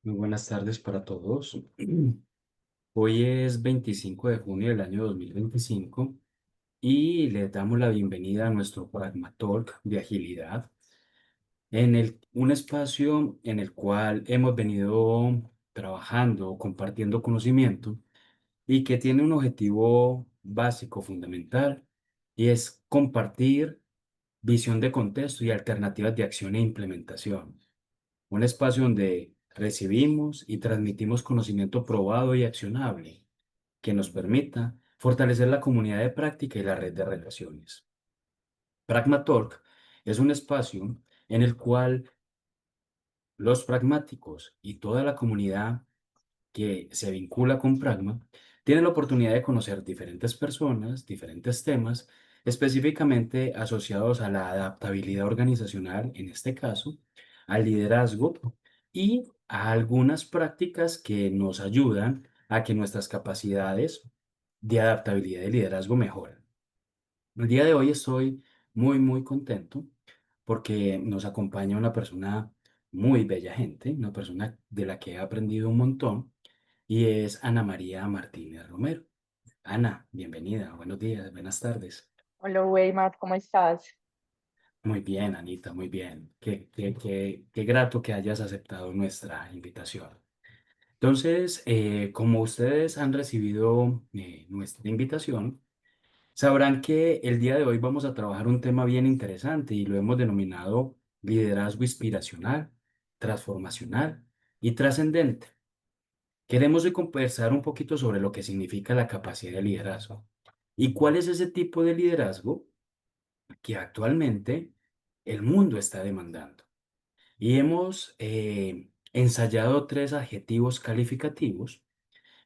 Muy buenas tardes para todos. Hoy es 25 de junio del año 2025 y le damos la bienvenida a nuestro Pragma Talk de agilidad, un espacio en el cual hemos venido trabajando, compartiendo conocimiento y que tiene un objetivo básico, fundamental, y es compartir visión de contexto y alternativas de acción e implementación. Un espacio donde recibimos y transmitimos conocimiento probado y accionable que nos permita fortalecer la comunidad de práctica y la red de relaciones. Pragma Talk es un espacio en el cual los pragmáticos y toda la comunidad que se vincula con Pragma tienen la oportunidad de conocer diferentes personas, diferentes temas, específicamente asociados a la adaptabilidad organizacional, en este caso, al liderazgo y a algunas prácticas que nos ayudan a que nuestras capacidades de adaptabilidad y liderazgo mejoren. El día de hoy estoy muy contento porque nos acompaña una persona muy bella gente, una persona de la que he aprendido un montón y es Ana María Martínez Romero. Ana, bienvenida, buenos días, buenas tardes. Hola, Weimar, ¿cómo estás? Muy bien, Anita, muy bien. Qué grato que hayas aceptado nuestra invitación. Entonces, como ustedes han recibido nuestra invitación, sabrán que el día de hoy vamos a trabajar un tema bien interesante y lo hemos denominado liderazgo inspiracional, transformacional y trascendente. Queremos hoy conversar un poquito sobre lo que significa la capacidad de liderazgo y cuál es ese tipo de liderazgo que actualmente el mundo está demandando. Y hemos ensayado tres adjetivos calificativos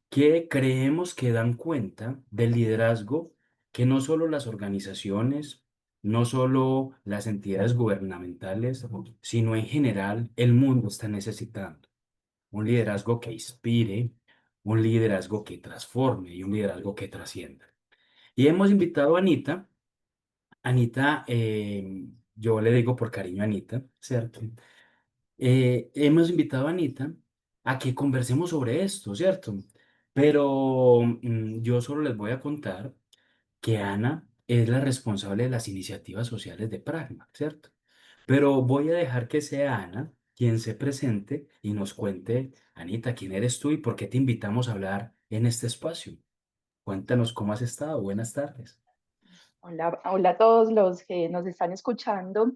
que creemos que dan cuenta del liderazgo que no solo las organizaciones, no solo las entidades gubernamentales, sino en general el mundo está necesitando. Un liderazgo que inspire, un liderazgo que transforme y un liderazgo que trascienda. Y hemos invitado a Anita. Anita, yo le digo por cariño Anita, ¿cierto? Hemos invitado a Anita a que conversemos sobre esto, ¿cierto? Pero yo solo les voy a contar que Ana es la responsable de las iniciativas sociales de Pragma, ¿cierto? Pero voy a dejar que sea Ana quien se presente y nos cuente, Anita, quién eres tú y por qué te invitamos a hablar en este espacio. Cuéntanos cómo has estado. Buenas tardes. Hola, hola a todos los que nos están escuchando.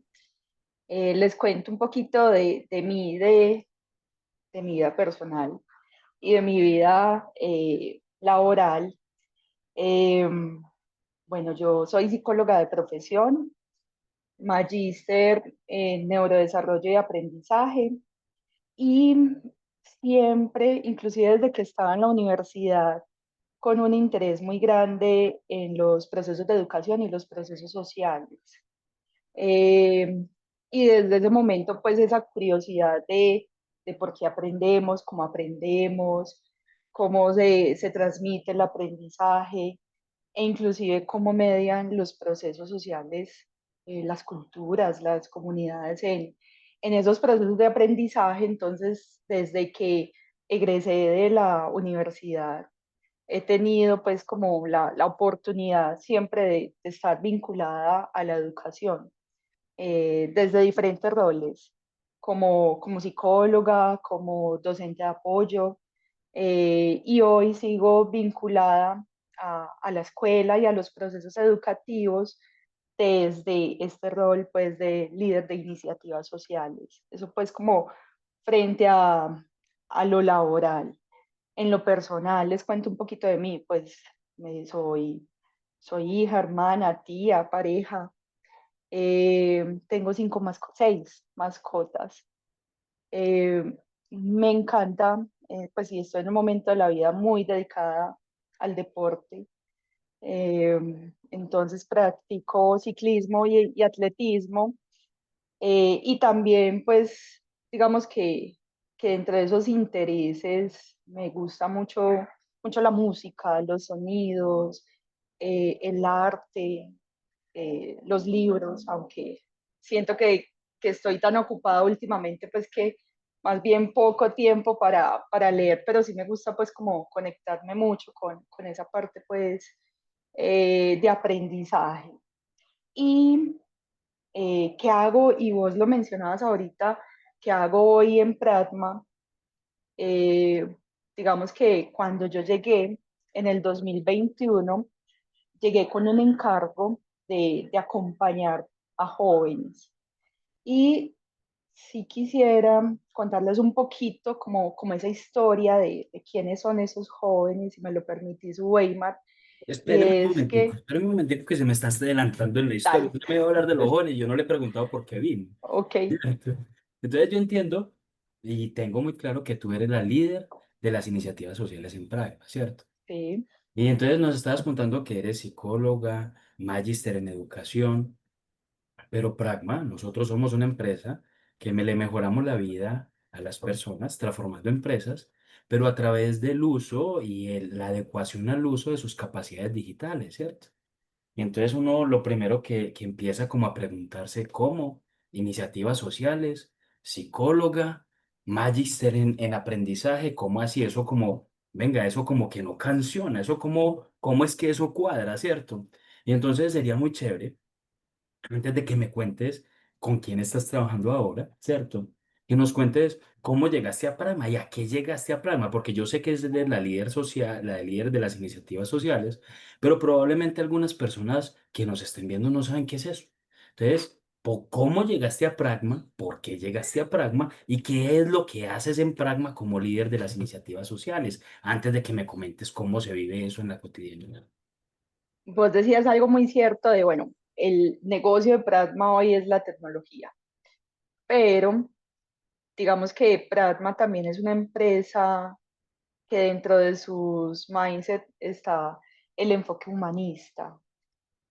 Les cuento un poquito de mí, de mi vida personal y de mi vida laboral. Eh, bueno, yo soy psicóloga de profesión, magíster en neurodesarrollo y aprendizaje y siempre, inclusive desde que estaba en la universidad, con un interés muy grande en los procesos de educación y los procesos sociales. Eh, y desde ese momento, pues esa curiosidad de por qué aprendemos, cómo se transmite el aprendizaje e inclusive cómo median los procesos sociales, las culturas, las comunidades en esos procesos de aprendizaje. Entonces, desde que egresé de la universidad, he tenido pues como la oportunidad siempre de estar vinculada a la educación, desde diferentes roles, como psicóloga, como docente de apoyo, y hoy sigo vinculada a la escuela y a los procesos educativos desde este rol pues de líder de iniciativas sociales. Eso pues como frente a lo laboral. En lo personal, les cuento un poquito de mí, pues soy hija, hermana, tía, pareja. Tengo seis mascotas. Eh, Me encanta, pues sí, estoy en un momento de la vida muy dedicada al deporte. Eh, entonces practico ciclismo y atletismo. Y también, pues, digamos que entre esos intereses me gusta mucho la música, los sonidos, el arte, los libros, aunque siento que estoy tan ocupada últimamente, pues que más bien poco tiempo para leer, pero sí me gusta pues como conectarme mucho con esa parte pues de aprendizaje. Y ¿qué hago? Y vos lo mencionabas ahorita, ¿qué hago hoy en Pratma? Eh, digamos que cuando yo llegué en el 2021 llegué con un encargo de acompañar a jóvenes. Y si quisiera contarles un poquito como esa historia de quiénes son esos jóvenes, si me lo permitís, Weimar, y es que, Espéreme un momentico que se me está adelantando en la historia. dale, Usted me va a hablar de los jóvenes y yo no le he preguntado por qué vino. ok, Entonces yo entiendo y tengo muy claro que tú eres la líder de las iniciativas sociales en Praga, ¿cierto? sí. Y entonces nos estabas contando que eres psicóloga, magíster en educación, pero Pragma, nosotros somos una empresa que le mejoramos la vida a las personas transformando empresas, pero a través del uso y la adecuación al uso de sus capacidades digitales, ¿cierto? Y entonces uno lo primero que empieza como a preguntarse cómo, iniciativas sociales, psicóloga, magíster en aprendizaje, ¿cómo así? Eso como, venga, eso como que no canciona, eso como, ¿cómo es que eso cuadra, cierto? Y entonces sería muy chévere antes de que me cuentes con quién estás trabajando ahora, ¿cierto? Que nos cuentes cómo llegaste a Pragma y a qué llegaste a Pragma, porque yo sé que es de la líder social, la líder de las iniciativas sociales, pero probablemente algunas personas que nos estén viendo no saben qué es eso. Entonces, ¿cómo llegaste a Pragma? ¿Por qué llegaste a Pragma? ¿Y qué es lo que haces en Pragma como líder de las iniciativas sociales? Antes de que me comentes cómo se vive eso en la cotidianidad. Vos decías algo muy cierto de, bueno, el negocio de Pratma hoy es la tecnología, pero digamos que Pratma también es una empresa que dentro de sus mindset está el enfoque humanista.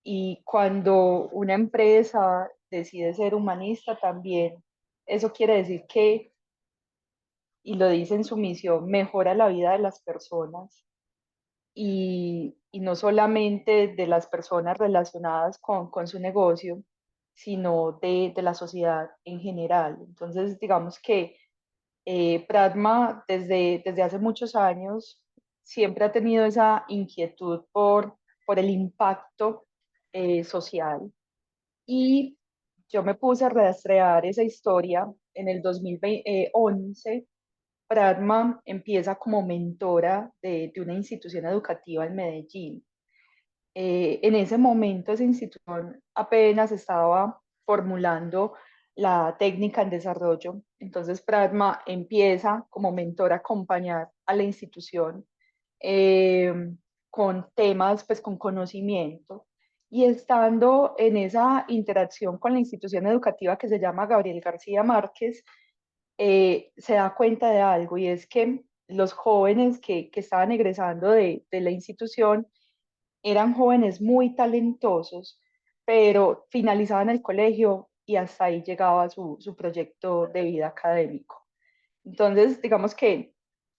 Y cuando una empresa decide ser humanista también, eso quiere decir que, y lo dice en su misión, mejora la vida de las personas y no solamente de las personas relacionadas con su negocio, sino de la sociedad en general. Entonces, digamos que Pratma desde hace muchos años siempre ha tenido esa inquietud por el impacto social y yo me puse a rastrear esa historia en el 2011. Pratma empieza como mentora de una institución educativa en Medellín. En ese momento esa institución apenas estaba formulando la técnica en desarrollo, entonces Pratma empieza como mentor a acompañar a la institución eh, con temas, pues con conocimiento. Y estando en esa interacción con la institución educativa que se llama Gabriel García Márquez, se da cuenta de algo y es que los jóvenes que estaban egresando de la institución eran jóvenes muy talentosos, pero finalizaban el colegio y hasta ahí llegaba su proyecto de vida académico. Entonces, digamos que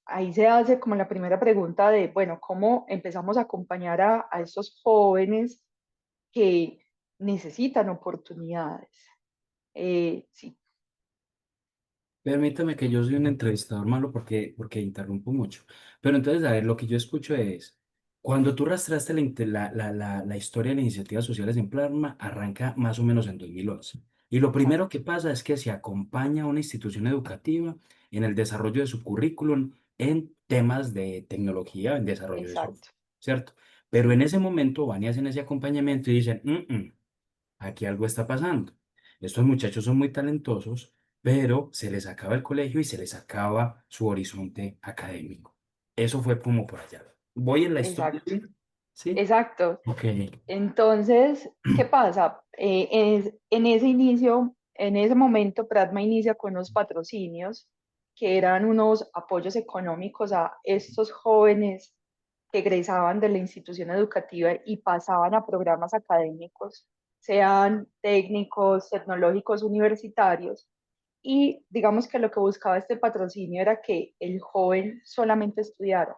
ahí se hace como la primera pregunta de, bueno, ¿cómo empezamos a acompañar a estos jóvenes que necesitan oportunidades? Sí, Permítame que yo soy un entrevistador malo porque interrumpo mucho. Pero entonces, a ver, lo que yo escucho es, cuando tú rastreaste la historia de las iniciativas sociales en Plasma, arranca más o menos en 2011. Y lo primero exacto, que pasa es que se acompaña a una institución educativa en el desarrollo de su currículum en temas de tecnología, en desarrollo de software, exacto, ¿cierto? Pero en sí, ese momento van y hacen ese acompañamiento y dicen, aquí algo está pasando. Estos muchachos son muy talentosos, pero se les acaba el colegio y se les acaba su horizonte académico. Eso fue como por allá. ¿Voy en la historia exacto, bien? ¿Sí? exacto. Ok. Entonces, ¿qué pasa? En ese inicio, en ese momento, Pratma inicia con unos patrocinios que eran unos apoyos económicos a estos jóvenes que egresaban de la institución educativa y pasaban a programas académicos, sean técnicos, tecnológicos, universitarios. Y digamos que lo que buscaba este patrocinio era que el joven solamente estudiara,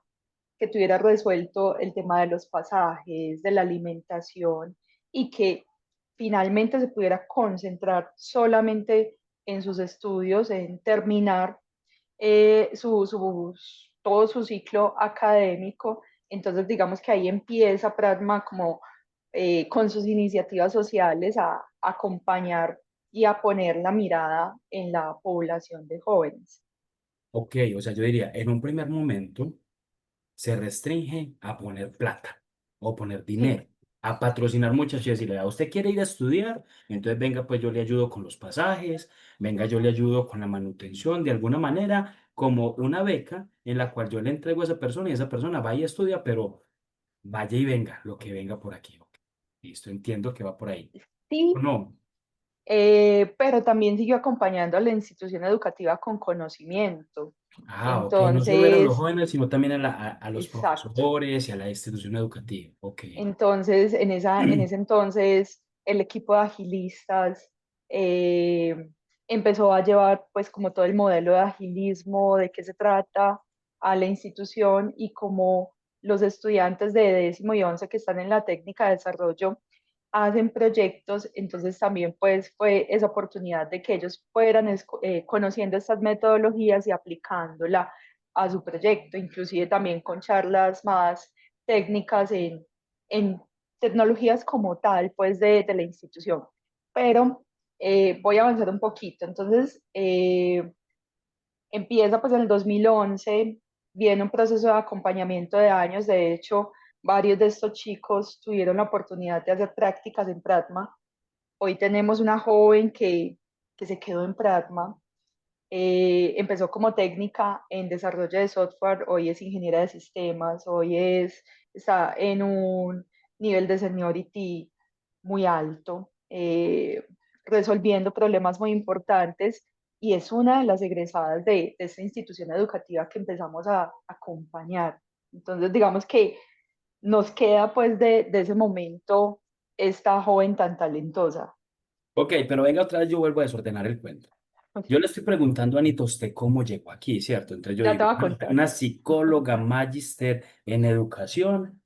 que tuviera resuelto el tema de los pasajes, de la alimentación y que finalmente se pudiera concentrar solamente en sus estudios, en terminar. todo su ciclo académico. Entonces, digamos que ahí empieza Pratma como con sus iniciativas sociales a acompañar y a poner la mirada en la población de jóvenes. Ok, o sea, yo diría, en un primer momento se restringe a poner plata o poner Sí, dinero, a patrocinar muchachos y decirle, ¿a usted quiere ir a estudiar? Entonces venga, pues yo le ayudo con los pasajes, venga, yo le ayudo con la manutención, de alguna manera, como una beca en la cual yo le entrego a esa persona y esa persona vaya y estudia, pero vaya y venga, lo que venga por aquí. Ok. Listo, entiendo que va por ahí. ¿O sí, no? pero también siguió acompañando a la institución educativa con conocimiento. Ah, ok, no solo eran los Entonces, jóvenes, sino también a los exacto. profesores y a la institución educativa. Ok. Entonces, en ese entonces, el equipo de agilistas eh, empezó a llevar pues como todo el modelo de agilismo, de qué se trata a la institución y como los estudiantes de 10º y 11º que están en la técnica de desarrollo hacen proyectos, entonces también pues fue esa oportunidad de que ellos fueran conociendo estas metodologías y aplicándola a su proyecto, inclusive también con charlas más técnicas en tecnologías como tal, pues de la institución. Pero voy a avanzar un poquito. Entonces, empieza pues en el 2011, viene un proceso de acompañamiento de años. De hecho, varios de estos chicos tuvieron la oportunidad de hacer prácticas en Pratma. Hoy tenemos una joven que se quedó en Pratma, empezó como técnica en desarrollo de software, hoy es ingeniera de sistemas, está en un nivel de seniority muy alto, resolviendo problemas muy importantes y es una de las egresadas de esta institución educativa que empezamos a acompañar. Entonces, digamos que nos queda pues de ese momento esta joven tan talentosa. Ok, pero venga otra vez, yo vuelvo a desordenar el cuento. Yo le estoy preguntando a Anita, ¿usted cómo llegó aquí, cierto? Entonces yo Ya te digo, voy a contar. una psicóloga magíster en educación,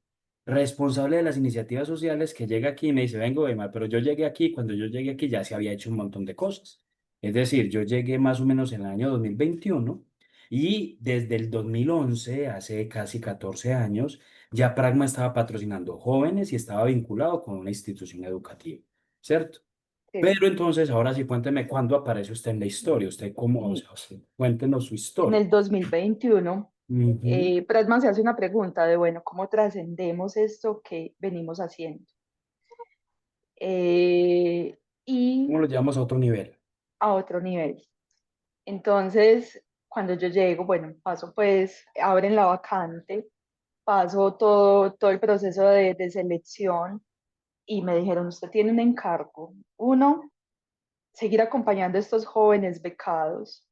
responsable de las iniciativas sociales, que llega aquí y me dice, vengo, Emma, pero yo llegué aquí, cuando yo llegué aquí ya se había hecho un montón de cosas. Es decir, yo llegué más o menos en el año 2021 y desde el 2011, hace casi 14 años, ya Pragma estaba patrocinando jóvenes y estaba vinculado con una institución educativa, ¿cierto? Sí. Pero entonces, ahora sí, cuénteme cuándo aparece usted en la historia, usted cómo, o sea, cuéntenos su En historia. el 2021, Ujú. Pratman se hace una pregunta de, bueno, ¿cómo trascendemos esto que venimos haciendo? Eh, ¿Cómo y lo llevamos a otro nivel? a otro nivel. Entonces, cuando yo llego, bueno, paso pues, abren la vacante, paso todo el proceso de selección y me dijeron, usted tiene un encargo. Uno, seguir acompañando a estos jóvenes becados.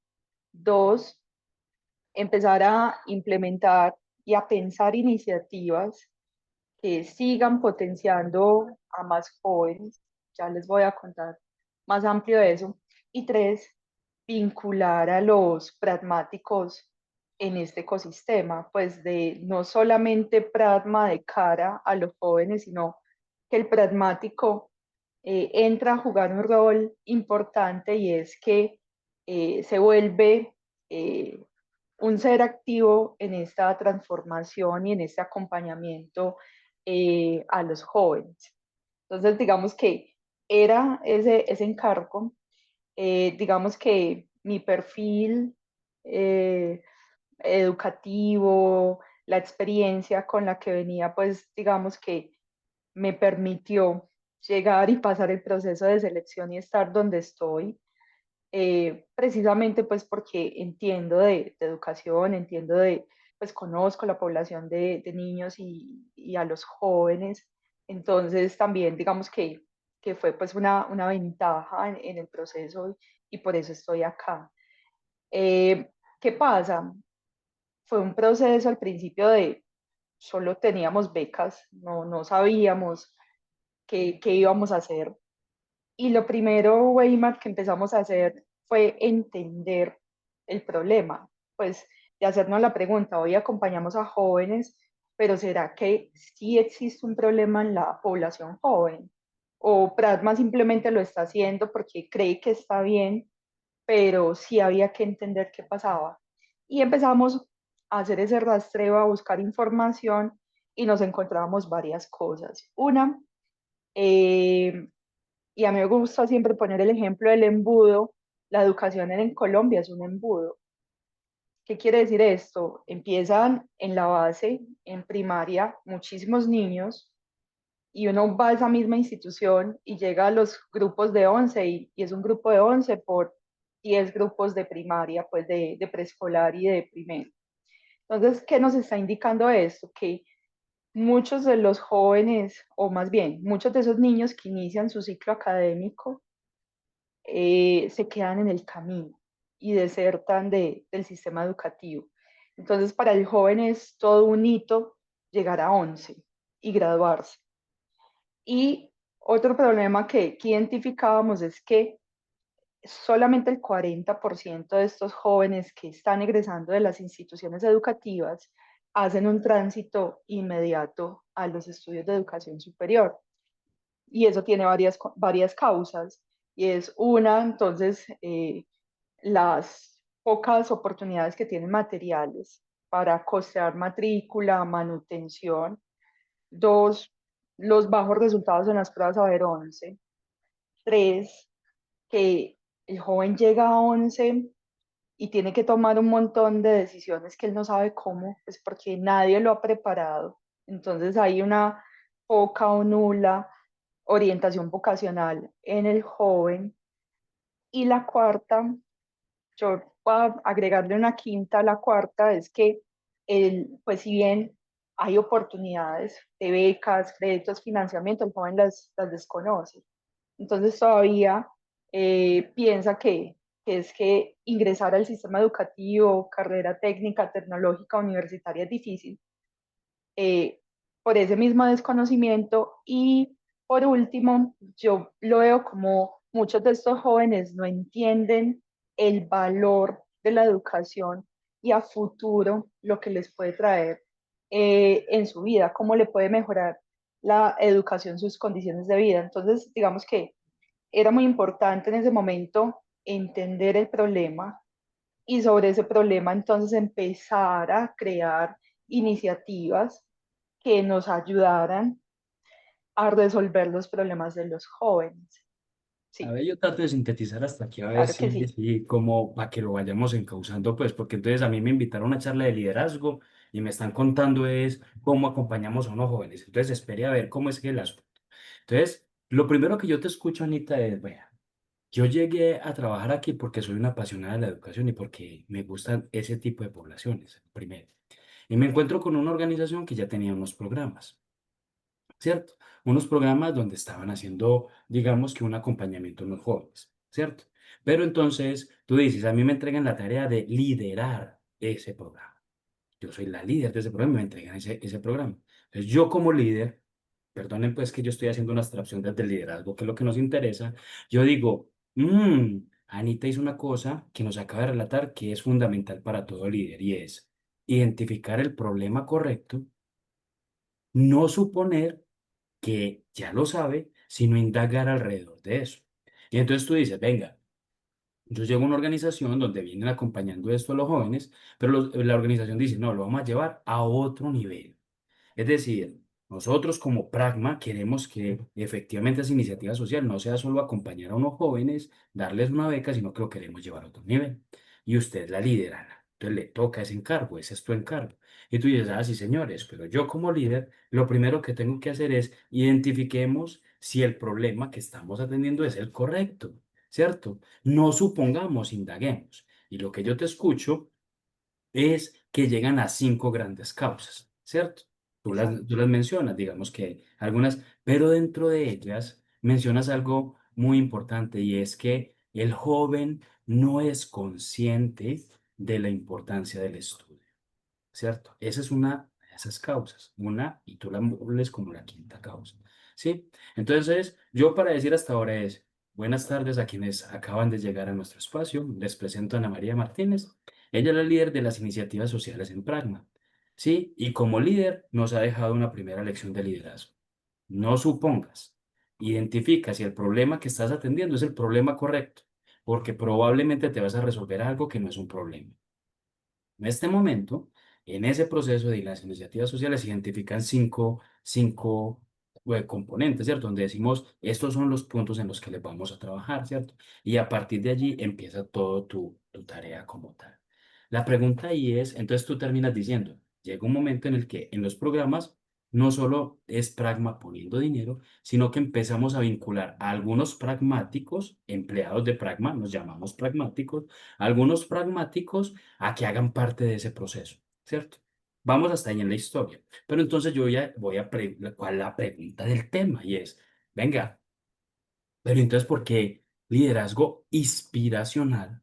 Dos, empezar a implementar y a pensar iniciativas que sigan potenciando a más jóvenes. Ya les voy a contar más amplio de eso. Y tres, vincular a los pragmáticos en este ecosistema, pues de no solamente Pratma de cara a los jóvenes, sino que el pragmático entra a jugar un rol importante y es que se vuelve un ser activo en esta transformación y en este acompañamiento a los jóvenes. Entonces, digamos que era ese encargo, digamos que mi perfil eh, educativo, la experiencia con la que venía, pues digamos que me permitió llegar y pasar el proceso de selección y estar donde estoy, precisamente pues porque entiendo de educación, entiendo pues conozco la población de niños y a los jóvenes, entonces también digamos que fue pues una ventaja en el proceso y por eso estoy acá. ¿Qué pasa? Fue un proceso al principio de solo teníamos becas, no sabíamos qué íbamos a hacer. Y lo primero, Weimar, que empezamos a hacer fue entender el problema, pues de hacernos la pregunta, hoy acompañamos a jóvenes, pero ¿será que sí existe un problema en la población joven? ¿O Pratma simplemente lo está haciendo porque cree que está bien, pero sí había que entender qué pasaba? Y empezamos a hacer ese rastreo, a buscar información y nos encontramos varias cosas. Una, eh, y a mí me gusta siempre poner el ejemplo del embudo, la educación en Colombia es un embudo. ¿Qué quiere decir esto? Empiezan en la base, en primaria, muchísimos niños y uno va a esa misma institución y llega a los grupos de 11 y es un grupo de 11 por 10 grupos de primaria, pues de preescolar y de primero. Entonces, ¿qué nos está indicando esto? Que muchos de los jóvenes, o más bien, muchos de esos niños que inician su ciclo académico se quedan en el camino y desertan del sistema educativo. Entonces, para el joven es todo un hito llegar a 11 y graduarse. Y otro problema que identificábamos es que solamente el 40% de estos jóvenes que están egresando de las instituciones educativas hacen un tránsito inmediato a los estudios de educación superior. Y eso tiene varias causas. Y es una, entonces, las pocas oportunidades que tienen materiales para costear matrícula, manutención. Dos, los bajos resultados en las pruebas Saber 11. Tres, que el joven llega a 11 y tiene que tomar un montón de decisiones que él no sabe cómo, pues porque nadie lo ha preparado. Entonces hay una poca o nula orientación vocacional en el joven. Y la cuarta, yo voy a agregarle una quinta, la cuarta es que pues si bien hay oportunidades de becas, créditos, financiamiento, el joven las desconoce. Entonces todavía piensa que es que ingresar al sistema educativo, carrera técnica, tecnológica, universitaria es difícil, eh, por ese mismo desconocimiento. Y por último, yo lo veo como muchos de estos jóvenes no entienden el valor de la educación y a futuro lo que les puede traer en su vida, cómo le puede mejorar la educación sus condiciones de vida. Entonces, digamos que era muy importante en ese momento entender el problema y sobre ese problema entonces empezar a crear iniciativas que nos ayudaran a resolver los problemas de los jóvenes. A Sí, ver, yo trato de sintetizar hasta aquí, a ver claro que si, sí. si como para que lo vayamos encauzando, pues, porque entonces a mí me invitaron a una charla de liderazgo y me están contando es cómo acompañamos a unos jóvenes. Entonces, espere a ver cómo es que el asunto. Entonces, lo primero que yo te escucho, Anita, es, vea, yo llegué a trabajar aquí porque soy una apasionada de la educación y porque me gustan ese tipo de poblaciones, primero. Y me encuentro con una organización que ya tenía unos programas. ¿Cierto? Unos programas donde estaban haciendo, digamos que un acompañamiento a los jóvenes, ¿cierto? Pero entonces tú dices, a mí me entregan la tarea de liderar ese programa. Yo soy la líder de ese programa y me entregan ese programa. Entonces yo como líder, perdonen pues que yo estoy haciendo una abstracción desde el liderazgo, que es lo que nos interesa, yo digo, Anita hizo una cosa que nos acaba de relatar que es fundamental para todo líder y es identificar el problema correcto, no suponer que ya lo sabe, sino indagar alrededor de eso. Y entonces tú dices, venga, yo llego a una organización donde vienen acompañando esto a los jóvenes, pero la organización dice, no, lo vamos a llevar a otro nivel. Es decir, nosotros como Pragma queremos que efectivamente esa iniciativa social no sea solo acompañar a unos jóvenes, darles una beca, sino que lo queremos llevar a otro nivel. Y usted es la líder, Ana. Entonces le toca ese encargo, ese es tu encargo. Y tú dices, ah, sí, señores, pero yo como líder, lo primero que tengo que hacer es identifiquemos si el problema que estamos atendiendo es el correcto, ¿cierto? No supongamos, indaguemos. Y lo que yo te escucho es que llegan a cinco grandes causas, ¿cierto? Tú Exacto. las mencionas, digamos que algunas, pero dentro de ellas mencionas algo muy importante y es que el joven no es consciente de la importancia del estudio. ¿Cierto? Esa es una de esas causas, una, y tú la muebles como la quinta causa, ¿sí? Entonces, yo para decir hasta ahora es, buenas tardes a quienes acaban de llegar a nuestro espacio, les presento a Ana María Martínez, ella es la líder de las iniciativas sociales en Pragma, ¿sí? Y como líder nos ha dejado una primera lección de liderazgo. No supongas, identifica si el problema que estás atendiendo es el problema correcto, porque probablemente te vas a resolver algo que no es un problema. En este momento, en ese proceso de las iniciativas sociales se identifican cinco componentes, ¿cierto? Donde decimos, estos son los puntos en los que les vamos a trabajar, ¿cierto? Y a partir de allí empieza todo tu tarea como tal. La pregunta ahí es, entonces tú terminas diciendo, llega un momento en el que en los programas no solo es Pragma poniendo dinero, sino que empezamos a vincular a algunos pragmáticos, empleados de Pragma, nos llamamos pragmáticos, algunos pragmáticos a que hagan parte de ese proceso, ¿cierto? Vamos hasta ahí en la historia. Pero entonces yo ¿cuál es la pregunta del tema? Y es, venga, pero entonces, ¿por qué liderazgo inspiracional,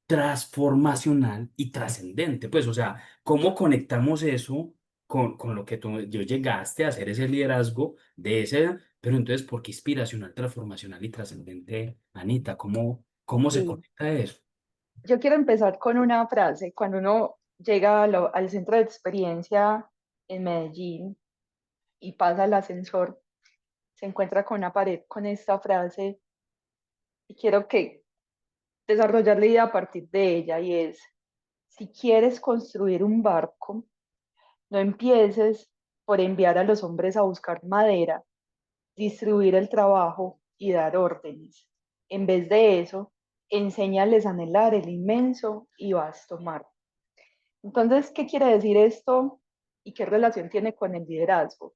transformacional y trascendente? Pues, o sea, ¿cómo conectamos eso con lo que yo llegaste a hacer ese liderazgo de ese, pero entonces, ¿por qué inspiracional, transformacional y trascendente, Anita? ¿Cómo se Sí, conecta eso? yo quiero empezar con una frase. Cuando uno llega al centro de experiencia en Medellín y pasa el ascensor, se encuentra con una pared con esta frase y quiero que desarrollar la idea a partir de ella y es, si quieres construir un barco, no empieces por enviar a los hombres a buscar madera, distribuir el trabajo y dar órdenes. En vez de eso, enséñales a anhelar el inmenso y vasto mar. Entonces, ¿qué quiere decir esto y qué relación tiene con el liderazgo?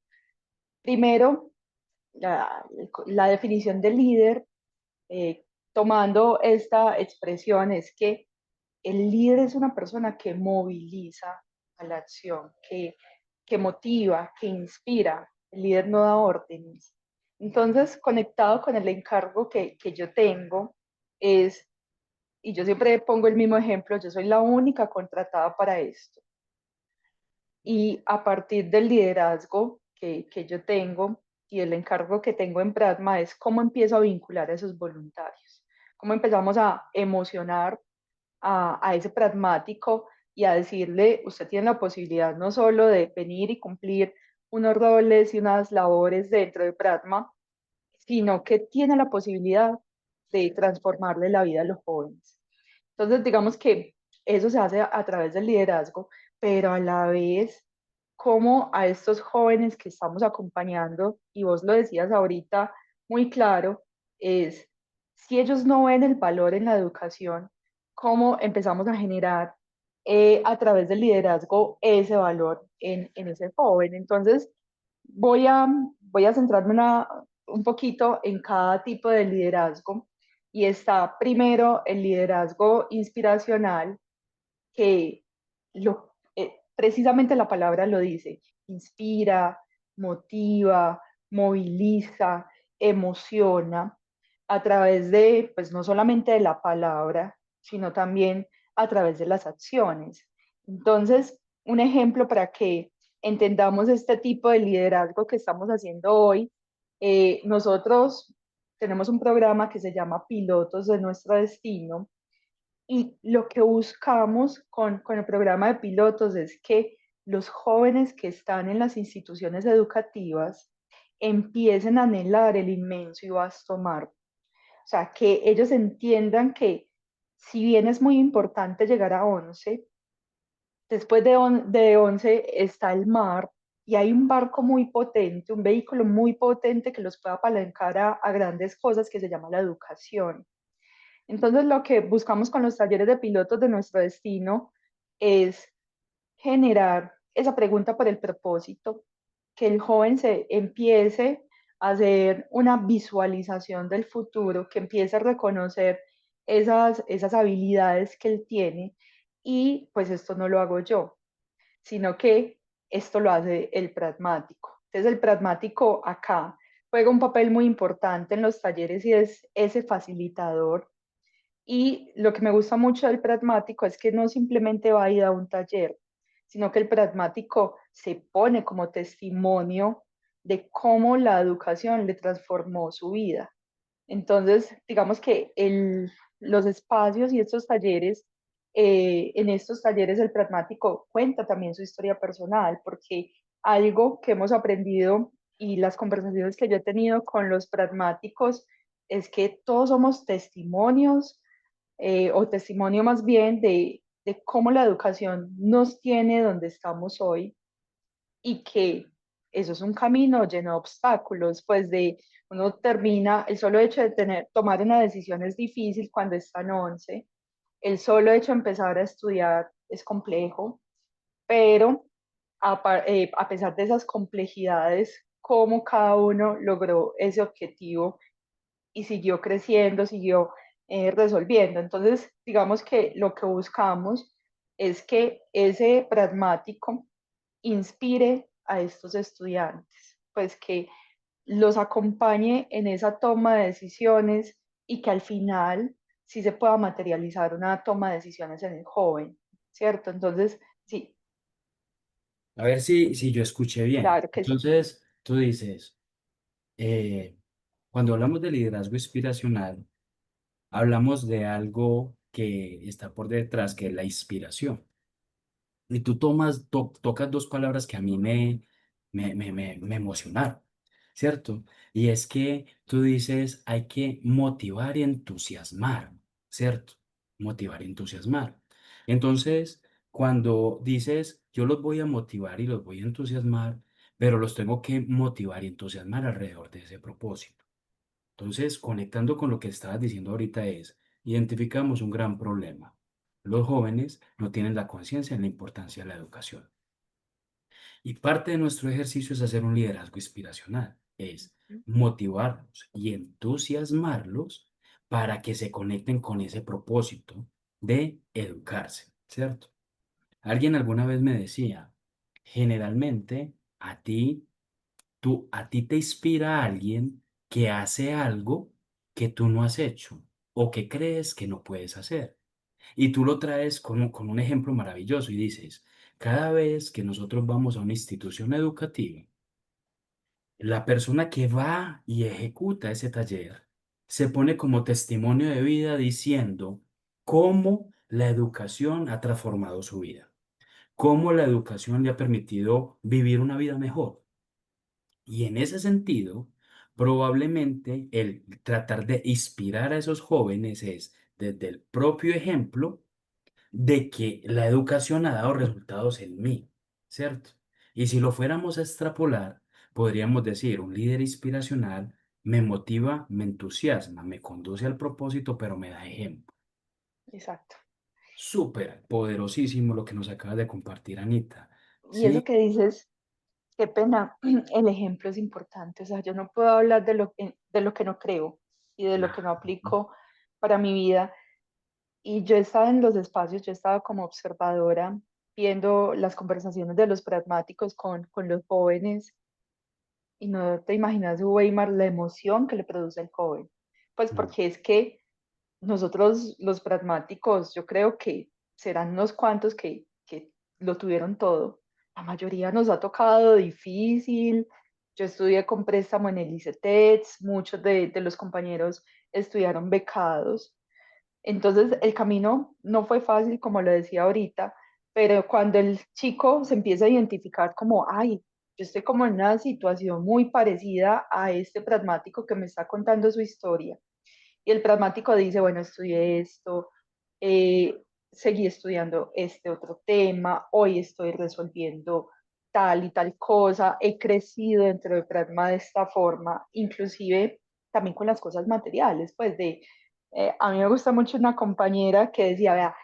Primero, la definición de líder, eh, tomando esta expresión, es que el líder es una persona que moviliza a la acción, que motiva, que inspira. El líder no da órdenes. Entonces, conectado con el encargo que yo tengo, es, y yo siempre pongo el mismo ejemplo, yo soy la única contratada para esto. Y a partir del liderazgo que yo tengo y el encargo que tengo en Pratma es cómo empiezo a vincular a esos voluntarios, cómo empezamos a emocionar a ese pragmático y a decirle, usted tiene la posibilidad no solo de venir y cumplir unos roles y unas labores dentro de Pratma, sino que tiene la posibilidad de transformarle la vida a los jóvenes. Entonces, digamos que eso se hace a través del liderazgo, pero a la vez, como a estos jóvenes que estamos acompañando, y vos lo decías ahorita muy claro, es si ellos no ven el valor en la educación, cómo empezamos a generar a través del liderazgo ese valor en ese joven. Entonces, voy a, voy a centrarme un poquito en cada tipo de liderazgo y está primero el liderazgo inspiracional, que precisamente la palabra lo dice, inspira, motiva, moviliza, emociona a través de, pues no solamente de la palabra, sino también a través de las acciones. Entonces, un ejemplo para que entendamos este tipo de liderazgo que estamos haciendo hoy, nosotros tenemos un programa que se llama Pilotos de Nuestro Destino y lo que buscamos con el programa de pilotos es que los jóvenes que están en las instituciones educativas empiecen a anhelar el inmenso y vasto mar. O sea, que ellos entiendan que si bien es muy importante llegar a 11, después de 11 está el mar y hay un barco muy potente, un vehículo muy potente que los puede apalancar a grandes cosas que se llama la educación. Entonces, lo que buscamos con los talleres de pilotos de nuestro destino es generar esa pregunta por el propósito, que el joven se empiece a hacer una visualización del futuro, que empiece a reconocer esas habilidades que él tiene y pues esto no lo hago yo, sino que esto lo hace el pragmático. Entonces el pragmático acá juega un papel muy importante en los talleres y es ese facilitador y lo que me gusta mucho del pragmático es que no simplemente va a ir a un taller, sino que el pragmático se pone como testimonio de cómo la educación le transformó su vida. Entonces, digamos que los espacios y estos talleres, en estos talleres el pragmático cuenta también su historia personal, porque algo que hemos aprendido y las conversaciones que yo he tenido con los pragmáticos es que todos somos testimonios o testimonio más bien de cómo la educación nos tiene donde estamos hoy y que eso es un camino lleno de obstáculos, pues de uno termina, el solo hecho de tomar una decisión es difícil cuando está en 11, el solo hecho de empezar a estudiar es complejo, pero a pesar de esas complejidades, cómo cada uno logró ese objetivo y siguió creciendo, siguió resolviendo. Entonces, digamos que lo que buscamos es que ese pragmático inspire a estos estudiantes, pues que los acompañe en esa toma de decisiones y que al final sí se pueda materializar una toma de decisiones en el joven, ¿cierto? Entonces, sí, A ver si yo escuché bien. claro que sí. Entonces, tú dices, eh, cuando hablamos de liderazgo inspiracional, hablamos de algo que está por detrás, que es la inspiración. Y tú tocas dos palabras que a mí me emocionaron, ¿cierto? Y es que tú dices, hay que motivar y entusiasmar, ¿cierto? Motivar y entusiasmar. Entonces, cuando dices, yo los voy a motivar y los voy a entusiasmar, pero los tengo que motivar y entusiasmar alrededor de ese propósito. Entonces, conectando con lo que estabas diciendo ahorita es, identificamos un gran problema. Los jóvenes no tienen la conciencia en la importancia de la educación. Y parte de nuestro ejercicio es hacer un liderazgo inspiracional, es motivarlos y entusiasmarlos para que se conecten con ese propósito de educarse, ¿cierto? Alguien alguna vez me decía, generalmente a ti te inspira alguien que hace algo que tú no has hecho o que crees que no puedes hacer. Y tú lo traes con un ejemplo maravilloso y dices, cada vez que nosotros vamos a una institución educativa, la persona que va y ejecuta ese taller se pone como testimonio de vida diciendo cómo la educación ha transformado su vida, cómo la educación le ha permitido vivir una vida mejor. Y en ese sentido, probablemente el tratar de inspirar a esos jóvenes es desde el propio ejemplo de que la educación ha dado resultados en mí, ¿cierto? Y si lo fuéramos a extrapolar, podríamos decir, un líder inspiracional me motiva, me entusiasma, me conduce al propósito, pero me da ejemplo. Exacto. Súper poderosísimo lo que nos acaba de compartir Anita. Y eso Sí, que dices, qué pena, el ejemplo es importante. O sea, yo no puedo hablar de lo que no creo y de lo que no ah, aplico para mi vida. Y yo estaba en los espacios, yo estaba como observadora viendo las conversaciones de los pragmáticos con los jóvenes y no te imaginas, Weimar, la emoción que le produce al joven. Pues mm, porque es que nosotros los pragmáticos, yo creo que serán unos cuantos que lo tuvieron todo. La mayoría nos ha tocado difícil. Yo estudié con préstamo en el ICETEX, muchos de los compañeros estudiaron becados. Entonces el camino no fue fácil, como lo decía ahorita, pero cuando el chico se empieza a identificar como, ay, yo estoy como en una situación muy parecida a este pragmático que me está contando su historia y el pragmático dice, bueno, estudié esto, seguí estudiando este otro tema, hoy estoy resolviendo tal y tal cosa, he crecido dentro del pragma de esta forma, inclusive también con las cosas materiales, pues a mí me gusta mucho una compañera que decía, vea,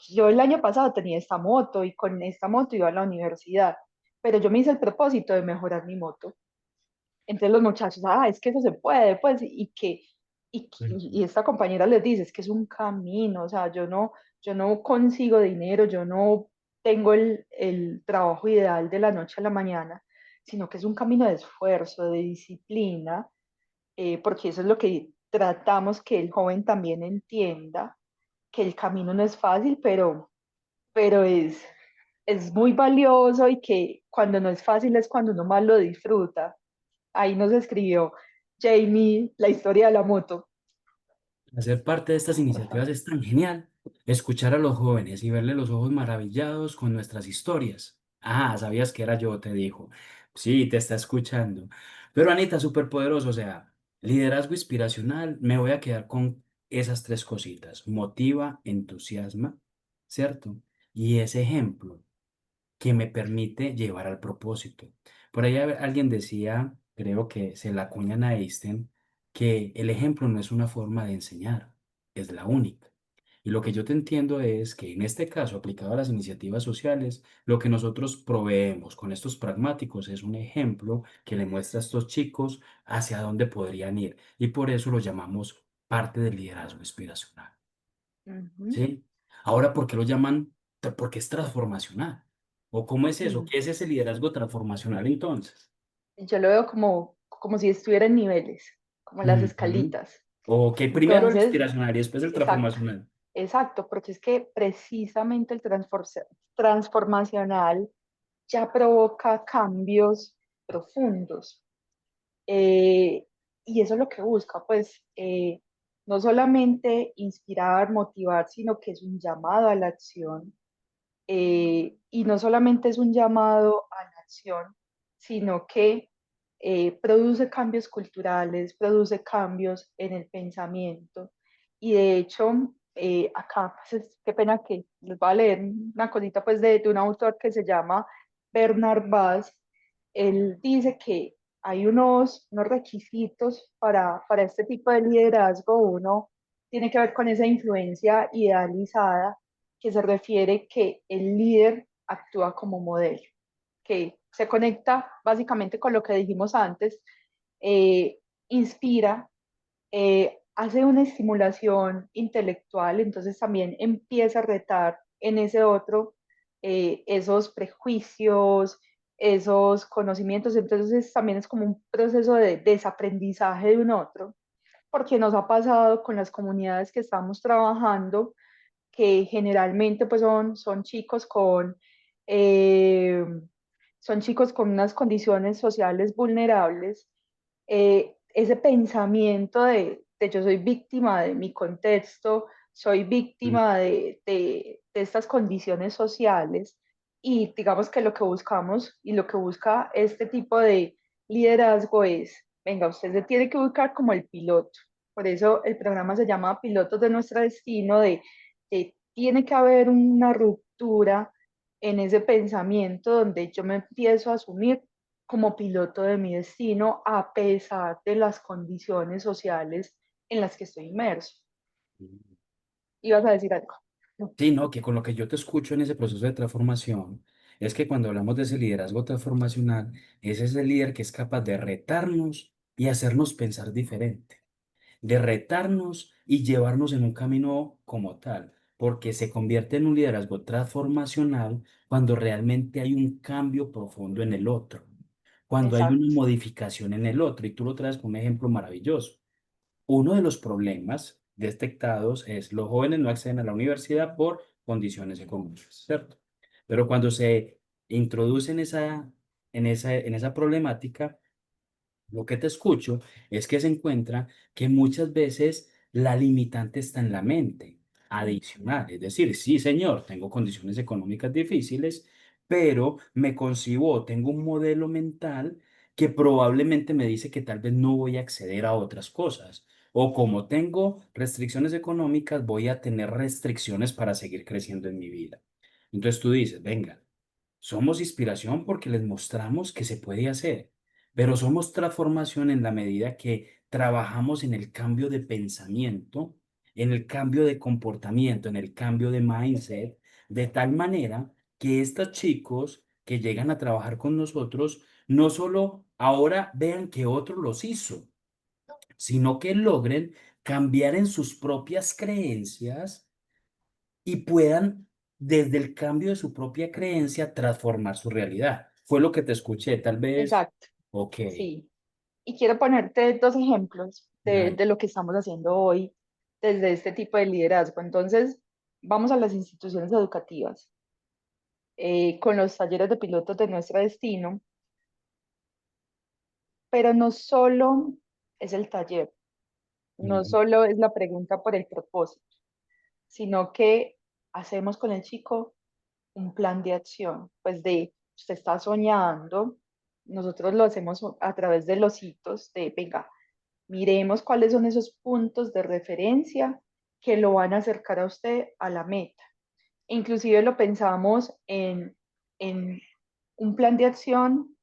yo el año pasado tenía esta moto y con esta moto iba a la universidad, pero yo me hice el propósito de mejorar mi moto. Entonces los muchachos, es que eso se puede, pues, y esta compañera les dice, es que es un camino, o sea, yo no consigo dinero, yo no tengo el trabajo ideal de la noche a la mañana, sino que es un camino de esfuerzo, de disciplina, porque eso es lo que tratamos que el joven también entienda, que el camino no es fácil, pero es muy valioso y que cuando no es fácil es cuando uno más lo disfruta. Ahí nos escribió Jamie la historia de la moto. hacer parte de estas iniciativas es tan genial. Escuchar a los jóvenes y verle los ojos maravillados con nuestras historias. Ah, sabías que era yo, te dijo. Sí, te está escuchando. Pero Anita, súper poderoso, o sea, liderazgo inspiracional, me voy a quedar con esas tres cositas. Motiva, entusiasma ¿cierto? Y ese ejemplo que me permite llevar al propósito. Por ahí alguien decía, creo que se la acuñan a Einstein, que el ejemplo no es una forma de enseñar, es la única. Y lo que yo te entiendo es que en este caso, aplicado a las iniciativas sociales, lo que nosotros proveemos con estos pragmáticos es un ejemplo que le muestra a estos chicos hacia dónde podrían ir. Y por eso lo llamamos parte del liderazgo inspiracional. Ujú. ¿Sí? Ahora, ¿por qué lo llaman? Porque es transformacional. ¿O cómo es eso? Sí, ¿Qué es ese liderazgo transformacional entonces? yo lo veo como si estuviera en niveles, como las Ujú. escalitas. Ok, primero el Entonces, inspiracional y después el exacto, transformacional. exacto, porque es que precisamente el transformacional ya provoca cambios profundos. Eh, y eso es lo que busca, pues, no solamente inspirar, motivar, sino que es un llamado a la acción. Y no solamente es un llamado a la acción, sino que produce cambios culturales, produce cambios en el pensamiento. Y de hecho, acá, pues, qué pena que les voy a leer una cosita pues, de un autor que se llama Bernard Bass. Él dice que hay unos requisitos para este tipo de liderazgo. Uno tiene que ver con esa influencia idealizada, que se refiere que el líder actúa como modelo, que se conecta básicamente con lo que dijimos antes, inspira, hace una estimulación intelectual, entonces también empieza a retar en ese otro esos prejuicios, esos conocimientos, entonces también es como un proceso de desaprendizaje de un otro, porque nos ha pasado con las comunidades que estamos trabajando, que generalmente pues son chicos eh, son chicos con unas condiciones sociales vulnerables. Ese pensamiento de yo soy víctima de mi contexto, soy Mm. víctima de estas condiciones sociales, y digamos que lo que buscamos y lo que busca este tipo de liderazgo es, venga, usted se tiene que buscar como el piloto. Por eso el programa se llama Pilotos de Nuestro Destino, de tiene que haber una ruptura en ese pensamiento donde yo me empiezo a asumir como piloto de mi destino a pesar de las condiciones sociales en las que estoy inmerso. ¿Ibas a decir algo? No. Sí, no, que con lo que yo te escucho en ese proceso de transformación es que cuando hablamos de ese liderazgo transformacional, ese es el líder que es capaz de retarnos y hacernos pensar diferente, de retarnos y llevarnos en un camino como tal, porque se convierte en un liderazgo transformacional cuando realmente hay un cambio profundo en el otro, cuando hay una Exacto, modificación en el otro, y tú lo traes como un ejemplo maravilloso. Uno de los problemas detectados es los jóvenes no acceden a la universidad por condiciones económicas, ¿cierto? Pero cuando se introduce en esa problemática, lo que te escucho es que se encuentra que muchas veces la limitante está en la mente adicional. Es decir, sí, señor, tengo condiciones económicas difíciles, pero me concibo, tengo un modelo mental que probablemente me dice que tal vez no voy a acceder a otras cosas. O como tengo restricciones económicas, voy a tener restricciones para seguir creciendo en mi vida. Entonces tú dices, venga. Somos inspiración porque les mostramos que se puede hacer, pero somos transformación en la medida que trabajamos en el cambio de pensamiento, en el cambio de comportamiento, en el cambio de mindset, de tal manera que estos chicos que llegan a trabajar con nosotros no solo ahora vean que otro los hizo, sino que logren cambiar en sus propias creencias y puedan, desde el cambio de su propia creencia, transformar su realidad. Fue lo que te escuché, tal vez. exacto, Ok, sí. Y quiero ponerte dos ejemplos dale. de lo que estamos haciendo hoy desde este tipo de liderazgo. Entonces, vamos a las instituciones educativas. Con los talleres de pilotos de Nuestro Destino, pero no solo es el taller, no Ujú. solo es la pregunta por el propósito, sino que hacemos con el chico un plan de acción, pues de usted está soñando, nosotros lo hacemos a través de los hitos de, venga, miremos cuáles son esos puntos de referencia que lo van a acercar a usted a la meta. Inclusive lo pensamos en un plan de acción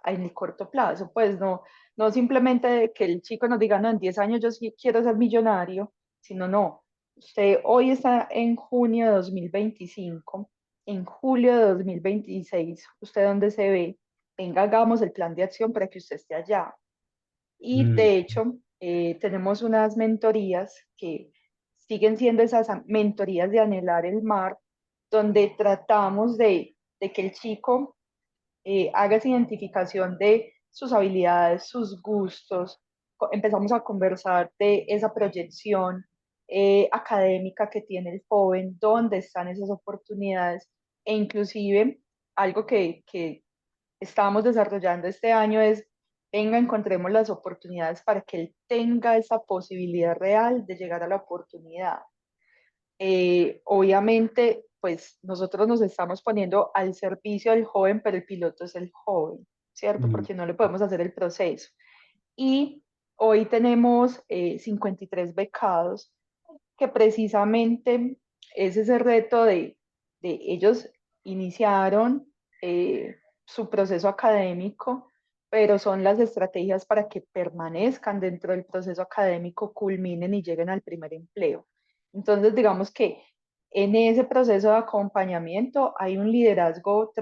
en el corto plazo, pues no simplemente que el chico nos diga, no, en 10 años yo sí quiero ser millonario, sino no, usted hoy está en junio de 2025, en julio de 2026, ¿usted dónde se ve? Venga, hagamos el plan de acción para que usted esté allá. Y Mm, de hecho, tenemos unas mentorías que siguen siendo esas mentorías de anhelar el mar, donde tratamos de que el chico haga esa identificación de sus habilidades, sus gustos. Empezamos a conversar de esa proyección académica que tiene el joven, dónde están esas oportunidades e inclusive algo que estamos desarrollando este año es, venga, encontremos las oportunidades para que él tenga esa posibilidad real de llegar a la oportunidad. Obviamente, pues nosotros nos estamos poniendo al servicio del joven, pero el piloto es el joven, ¿cierto? mm, Porque no le podemos hacer el proceso. Y hoy tenemos 53 becados que precisamente es ese reto de ellos iniciaron su proceso académico, pero son las estrategias para que permanezcan dentro del proceso académico, culminen y lleguen al primer empleo. Entonces, digamos que en ese proceso de acompañamiento hay un liderazgo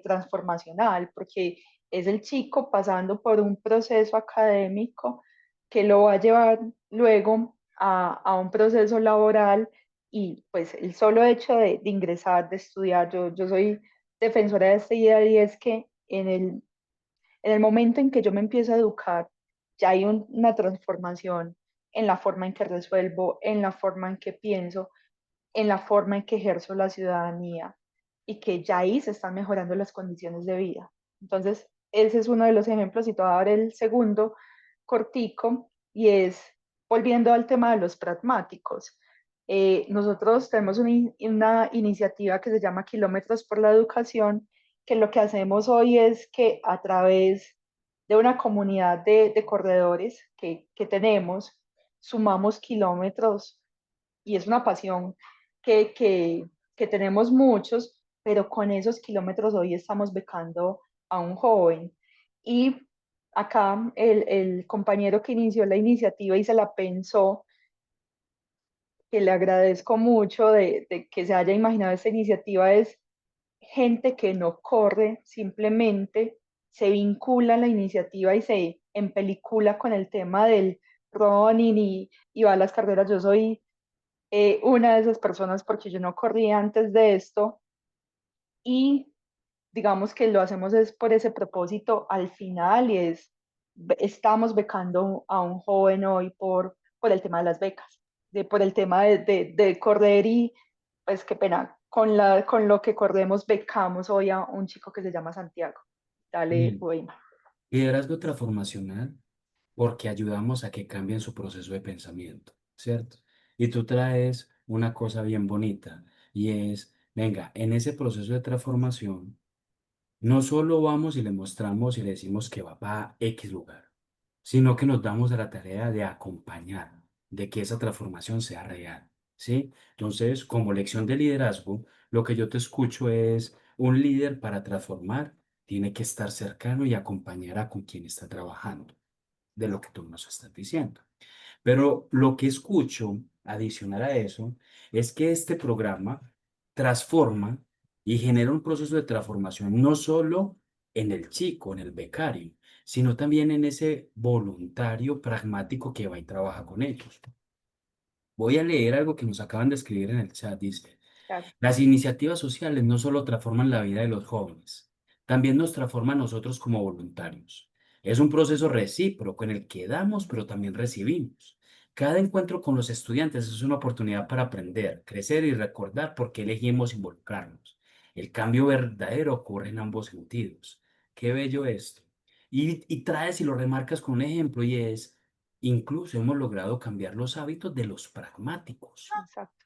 transformacional, porque es el chico pasando por un proceso académico que lo va a llevar luego a un proceso laboral y pues el solo hecho de ingresar, de estudiar, yo soy defensora de esta idea y es que en el momento en que yo me empiezo a educar, ya hay una transformación en la forma en que resuelvo, en la forma en que pienso, en la forma en que ejerzo la ciudadanía y que ya ahí se están mejorando las condiciones de vida. Entonces, ese es uno de los ejemplos y te voy a dar el segundo cortico y es volviendo al tema de los pragmáticos. Nosotros tenemos una iniciativa que se llama Kilómetros por la Educación, que lo que hacemos hoy es que a través de una comunidad de corredores que tenemos, sumamos kilómetros y es una pasión que, que, que tenemos muchos, pero con esos kilómetros hoy estamos becando a un joven. Y acá el compañero que inició la iniciativa y se la pensó, que le agradezco mucho de que se haya imaginado esta iniciativa, es gente que no corre, simplemente se vincula a la iniciativa y se empelicula con el tema del running y va a las carreras. Yo soy una de esas personas porque yo no corría antes de esto y digamos que lo hacemos es por ese propósito al final y es, estamos becando a un joven hoy por el tema de las becas, por el tema de correr y pues qué pena, con lo que corremos becamos hoy a un chico que se llama Santiago. Dale, mm. Weima. Liderazgo transformacional porque ayudamos a que cambien su proceso de pensamiento, ¿cierto? Y tú traes una cosa bien bonita y es, venga, en ese proceso de transformación, no solo vamos y le mostramos y le decimos que va para X lugar, sino que nos damos a la tarea de acompañar, de que esa transformación sea real, ¿sí? Entonces, como lección de liderazgo, lo que yo te escucho es un líder para transformar tiene que estar cercano y acompañar a con quien está trabajando, de lo que tú nos estás diciendo. Pero lo que escucho adicional a eso es que este programa transforma y genera un proceso de transformación no solo en el chico, en el becario, sino también en ese voluntario pragmático que va y trabaja con ellos. Voy a leer algo que nos acaban de escribir en el chat. Dice, Claro, las iniciativas sociales no solo transforman la vida de los jóvenes, también nos transforman nosotros como voluntarios. Es un proceso recíproco en el que damos, pero también recibimos. Cada encuentro con los estudiantes es una oportunidad para aprender, crecer y recordar por qué elegimos involucrarnos. El cambio verdadero ocurre en ambos sentidos. Qué bello esto. Y traes y lo remarcas con un ejemplo y es, incluso hemos logrado cambiar los hábitos de los pragmáticos. exacto,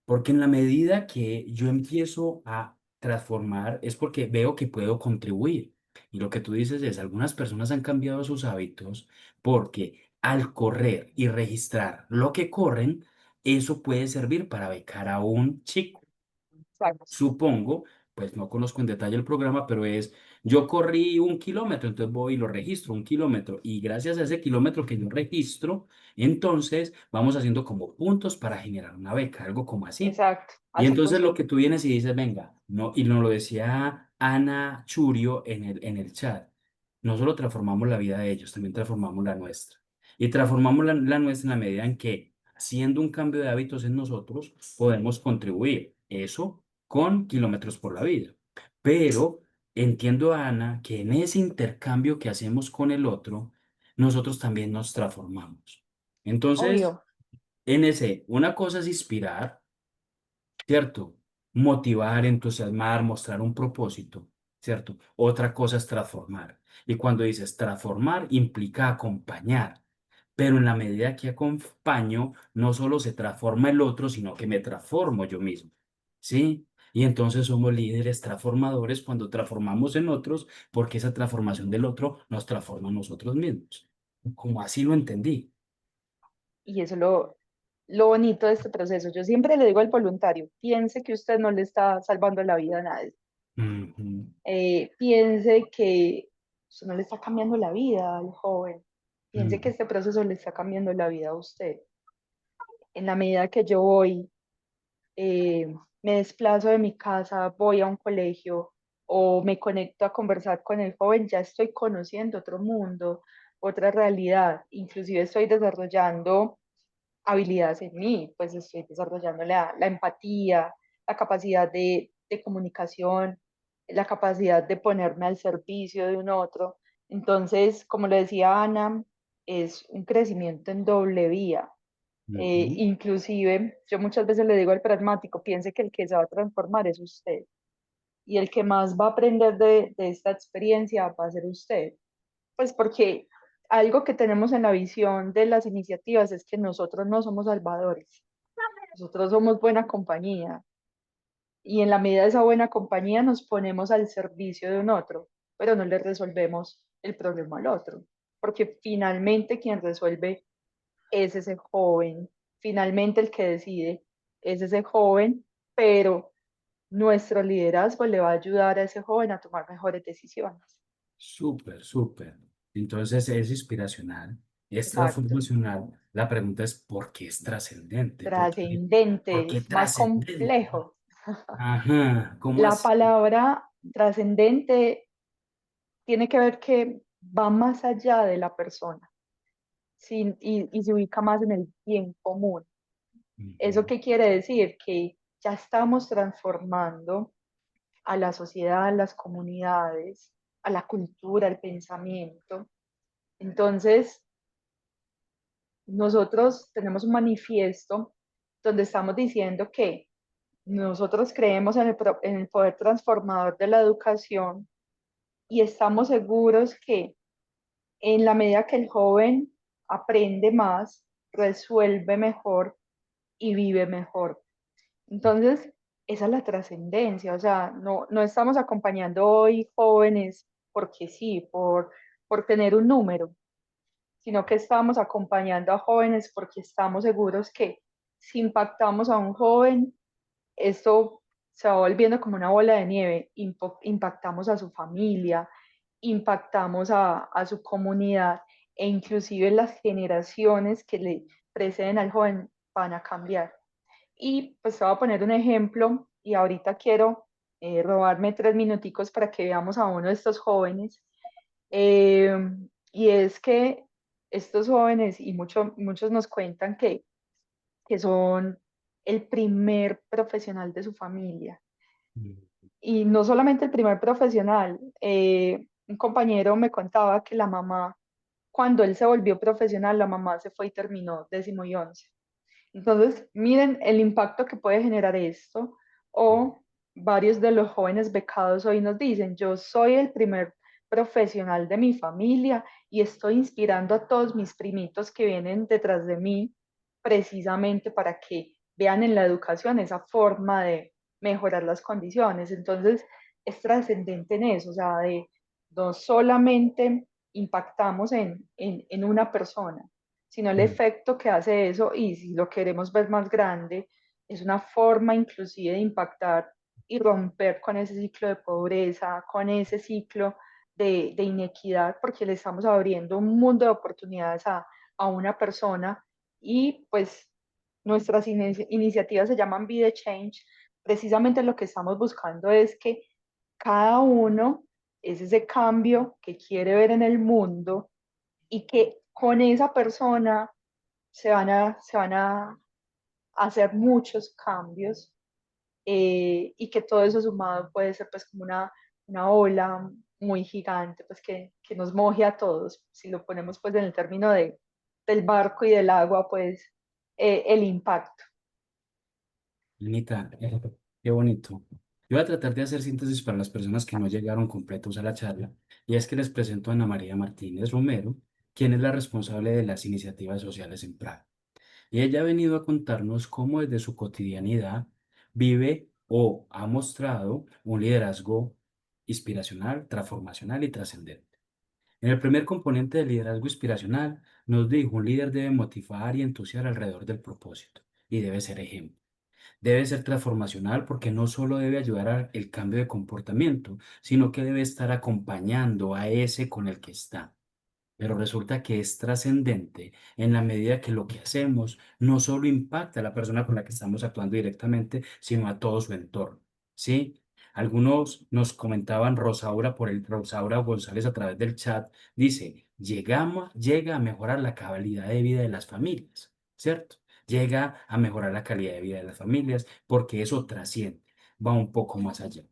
Porque en la medida que yo empiezo a transformar es porque veo que puedo contribuir. Y lo que tú dices es, algunas personas han cambiado sus hábitos porque al correr y registrar lo que corren, eso puede servir para becar a un chico. exacto, Supongo, pues no conozco en detalle el programa, pero es, yo corrí 1 kilómetro, entonces voy y lo registro, 1 kilómetro, y gracias a ese kilómetro que yo registro, entonces vamos haciendo como puntos para generar una beca, algo como así. exacto, Y así entonces lo funciona. que tú vienes y dices, venga, no, y nos lo decía Ana Churio en el chat, no solo transformamos la vida de ellos, también transformamos la nuestra. Y transformamos la nuestra en la medida en que, haciendo un cambio de hábitos en nosotros, podemos contribuir. Eso con kilómetros por la vida. Pero entiendo, Ana, que en ese intercambio que hacemos con el otro, nosotros también nos transformamos. Entonces, Obvio. en ese, una cosa es inspirar, ¿cierto? Motivar, entusiasmar, mostrar un propósito, ¿cierto? Otra cosa es transformar. Y cuando dices transformar, implica acompañar. Pero en la medida que acompaño, no solo se transforma el otro, sino que me transformo yo mismo, ¿sí? Y entonces somos líderes transformadores cuando transformamos en otros, porque esa transformación del otro nos transforma a nosotros mismos. Como así lo entendí. Y eso es lo bonito de este proceso. Yo siempre le digo al voluntario, piense que usted no le está salvando la vida a nadie. Ujú, Piense que usted no le está cambiando la vida al joven. Piense que ujú, este proceso le está cambiando la vida a usted. En la medida que yo voy, me desplazo de mi casa, voy a un colegio o me conecto a conversar con el joven, ya estoy conociendo otro mundo, otra realidad. Inclusive estoy desarrollando habilidades en mí, pues estoy desarrollando la empatía, la capacidad de comunicación, la capacidad de ponerme al servicio de un otro. Entonces, como le decía Ana, es un crecimiento en doble vía. ujú. Inclusive, yo muchas veces le digo al pragmático, piense que el que se va a transformar es usted y el que más va a aprender de esta experiencia va a ser usted. Pues porque algo que tenemos en la visión de las iniciativas es que nosotros no somos salvadores, nosotros somos buena compañía y en la medida de esa buena compañía nos ponemos al servicio de un otro, pero no le resolvemos el problema al otro, porque finalmente quien resuelve es ese joven, finalmente el que decide es ese joven, pero nuestro liderazgo le va a ayudar a ese joven a tomar mejores decisiones. Súper, súper. Entonces es inspiracional, es Exacto. transformacional. La pregunta es, ¿por qué es trascendente? Por Trascendente qué es más trascendente? complejo. Ajá, ¿cómo La así? palabra trascendente tiene que ver que va más allá de la persona y se ubica más en el bien común. ¿Eso Ujú, qué quiere decir? Que ya estamos transformando a la sociedad, a las comunidades, a la cultura, al pensamiento. Entonces, nosotros tenemos un manifiesto donde estamos diciendo que nosotros creemos en el poder transformador de la educación y estamos seguros que en la medida que el joven aprende más, resuelve mejor y vive mejor. Entonces, esa es la trascendencia, o sea, no estamos acompañando hoy jóvenes porque sí, por tener un número, sino que estamos acompañando a jóvenes porque estamos seguros que si impactamos a un joven, esto se va volviendo como una bola de nieve, impactamos a su familia, impactamos a su comunidad e inclusive las generaciones que le preceden al joven van a cambiar. Y pues te voy a poner un ejemplo y ahorita quiero robarme 3 minuticos para que veamos a uno de estos jóvenes. Eh, y es que estos jóvenes y muchos nos cuentan que son el primer profesional de su familia. ujú, Y no solamente el primer profesional, un compañero me contaba que la mamá, cuando él se volvió profesional, la mamá se fue y terminó 10º y 11. Entonces, miren el impacto que puede generar esto. O varios de los jóvenes becados hoy nos dicen, yo soy el primer profesional de mi familia y estoy inspirando a todos mis primitos que vienen detrás de mí precisamente para que vean en la educación esa forma de mejorar las condiciones. Entonces, es trascendente en eso, o sea, de no solamente impactamos en una persona, sino el ujú. efecto que hace eso y si lo queremos ver más grande, es una forma inclusive de impactar y romper con ese ciclo de pobreza, con ese ciclo de inequidad, porque le estamos abriendo un mundo de oportunidades a una persona y pues nuestras iniciativas se llaman Be the Change. Precisamente lo que estamos buscando es que cada uno es ese cambio que quiere ver en el mundo y que con esa persona se van a hacer muchos cambios, y que todo eso sumado puede ser pues como una ola muy gigante pues que nos moje a todos. Si lo ponemos pues en el término del barco y del agua, pues el impacto. Anita, qué bonito. Yo voy a tratar de hacer síntesis para las personas que no llegaron completos a la charla, y es que les presento a Ana María Martínez Romero, quien es la responsable de las iniciativas sociales en Praga. Y ella ha venido a contarnos cómo desde su cotidianidad vive o ha mostrado un liderazgo inspiracional, transformacional y trascendente. En el primer componente del liderazgo inspiracional nos dijo, un líder debe motivar y entusiasmar alrededor del propósito y debe ser ejemplo. Debe ser transformacional porque no solo debe ayudar al cambio de comportamiento, sino que debe estar acompañando a ese con el que está. Pero resulta que es trascendente en la medida que lo que hacemos no solo impacta a la persona con la que estamos actuando directamente, sino a todo su entorno. ¿Sí? Algunos nos comentaban, Rosaura González a través del chat, dice, llega a mejorar la calidad de vida de las familias, ¿cierto? Llega a mejorar la calidad de vida de las familias porque eso trasciende, va un poco más allá.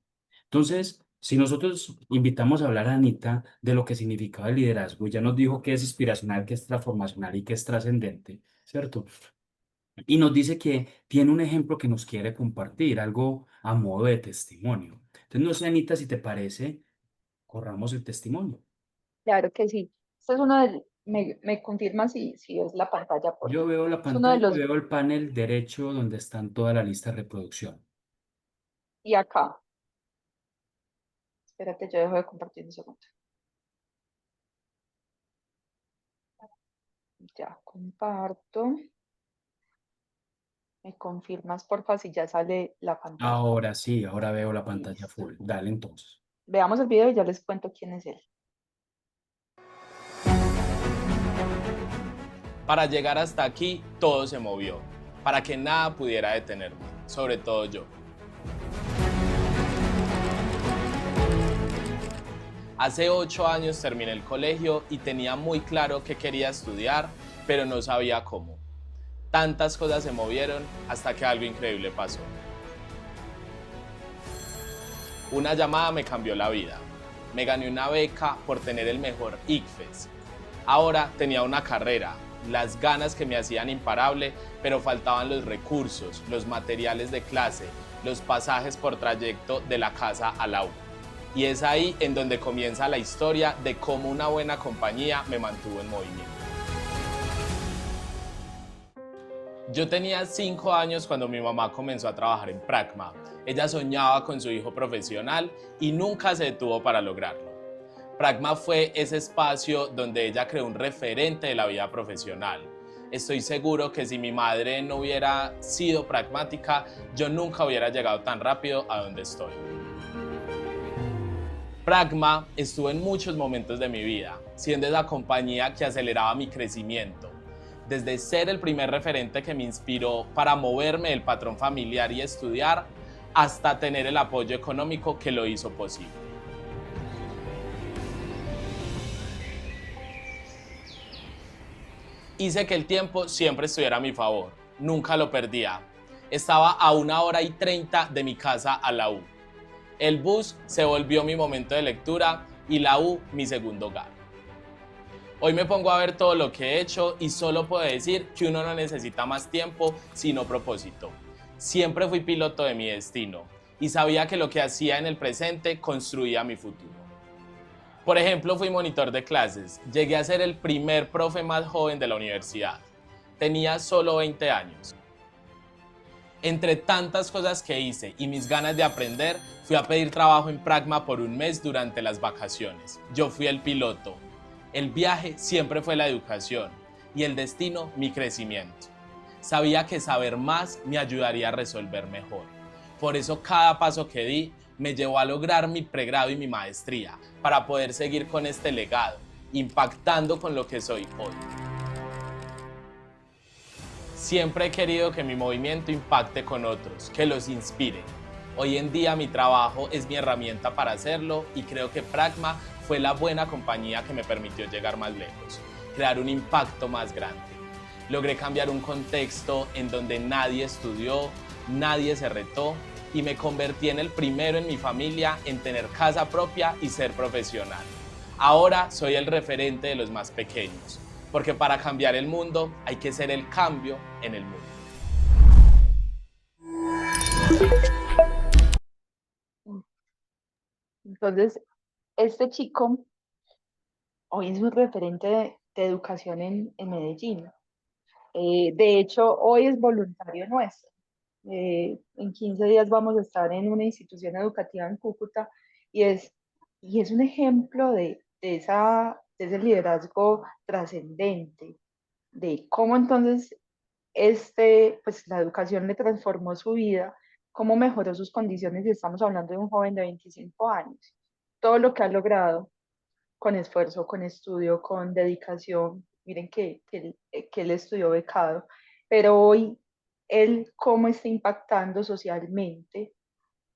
Entonces, si nosotros invitamos a hablar a Anita de lo que significaba el liderazgo, ya nos dijo que es inspiracional, que es transformacional y que es trascendente, ¿cierto? Y nos dice que tiene un ejemplo que nos quiere compartir, algo a modo de testimonio. Entonces, no sé, Anita, si te parece, corramos el testimonio. Claro que sí. Este es uno de, me confirma si es la pantalla, por Yo favor. veo la Es uno de pantalla y los, veo el panel derecho donde están toda la lista de reproducción. y acá, espérate, yo dejo de compartir un segundo. Ya comparto. Me confirmas, porfa, si ya sale la pantalla. Ahora sí, ahora veo la pantalla Listo. full. Dale entonces. Veamos el video y ya les cuento quién es él. Para llegar hasta aquí, todo se movió, para que nada pudiera detenerme, sobre todo yo. Hace 8 años terminé el colegio y tenía muy claro que quería estudiar, pero no sabía cómo. Tantas cosas se movieron hasta que algo increíble pasó. Una llamada me cambió la vida. Me gané una beca por tener el mejor ICFES. Ahora tenía una carrera, las ganas que me hacían imparable, pero faltaban los recursos, los materiales de clase, los pasajes por trayecto de la casa a la U. Y es ahí en donde comienza la historia de cómo una buena compañía me mantuvo en movimiento. Yo tenía 5 años cuando mi mamá comenzó a trabajar en Pragma. Ella soñaba con su hijo profesional y nunca se detuvo para lograrlo. Pragma fue ese espacio donde ella creó un referente de la vida profesional. Estoy seguro que si mi madre no hubiera sido pragmática, yo nunca hubiera llegado tan rápido a donde estoy. Pragma estuvo en muchos momentos de mi vida, siendo esa compañía que aceleraba mi crecimiento. Desde ser el primer referente que me inspiró para moverme del patrón familiar y estudiar, hasta tener el apoyo económico que lo hizo posible. Hice que el tiempo siempre estuviera a mi favor, nunca lo perdía. Estaba a 1 hora y 30 de mi casa a la U. El bus se volvió mi momento de lectura y la U mi segundo hogar. Hoy me pongo a ver todo lo que he hecho y solo puedo decir que uno no necesita más tiempo, sino propósito. Siempre fui piloto de mi destino y sabía que lo que hacía en el presente construía mi futuro. Por ejemplo, fui monitor de clases. Llegué a ser el primer profe más joven de la universidad. Tenía solo 20 años. Entre tantas cosas que hice y mis ganas de aprender, fui a pedir trabajo en Pragma por un mes durante las vacaciones. Yo fui el piloto. El viaje siempre fue la educación y el destino mi crecimiento. Sabía que saber más me ayudaría a resolver mejor. Por eso cada paso que di me llevó a lograr mi pregrado y mi maestría, para poder seguir con este legado, impactando con lo que soy hoy. Siempre he querido que mi movimiento impacte con otros, que los inspire. Hoy en día mi trabajo es mi herramienta para hacerlo y creo que Pragma fue la buena compañía que me permitió llegar más lejos, crear un impacto más grande. Logré cambiar un contexto en donde nadie estudió, nadie se retó y me convertí en el primero en mi familia en tener casa propia y ser profesional. Ahora soy el referente de los más pequeños, porque para cambiar el mundo hay que ser el cambio en el mundo. Entonces, este chico hoy es un referente de educación en Medellín. De hecho, hoy es voluntario nuestro. En 15 días vamos a estar en una institución educativa en Cúcuta y es un ejemplo de ese liderazgo trascendente, de cómo entonces pues la educación le transformó su vida, cómo mejoró sus condiciones y estamos hablando de un joven de 25 años. Todo lo que ha logrado con esfuerzo, con estudio, con dedicación. Miren que él estudió becado, pero hoy él cómo está impactando socialmente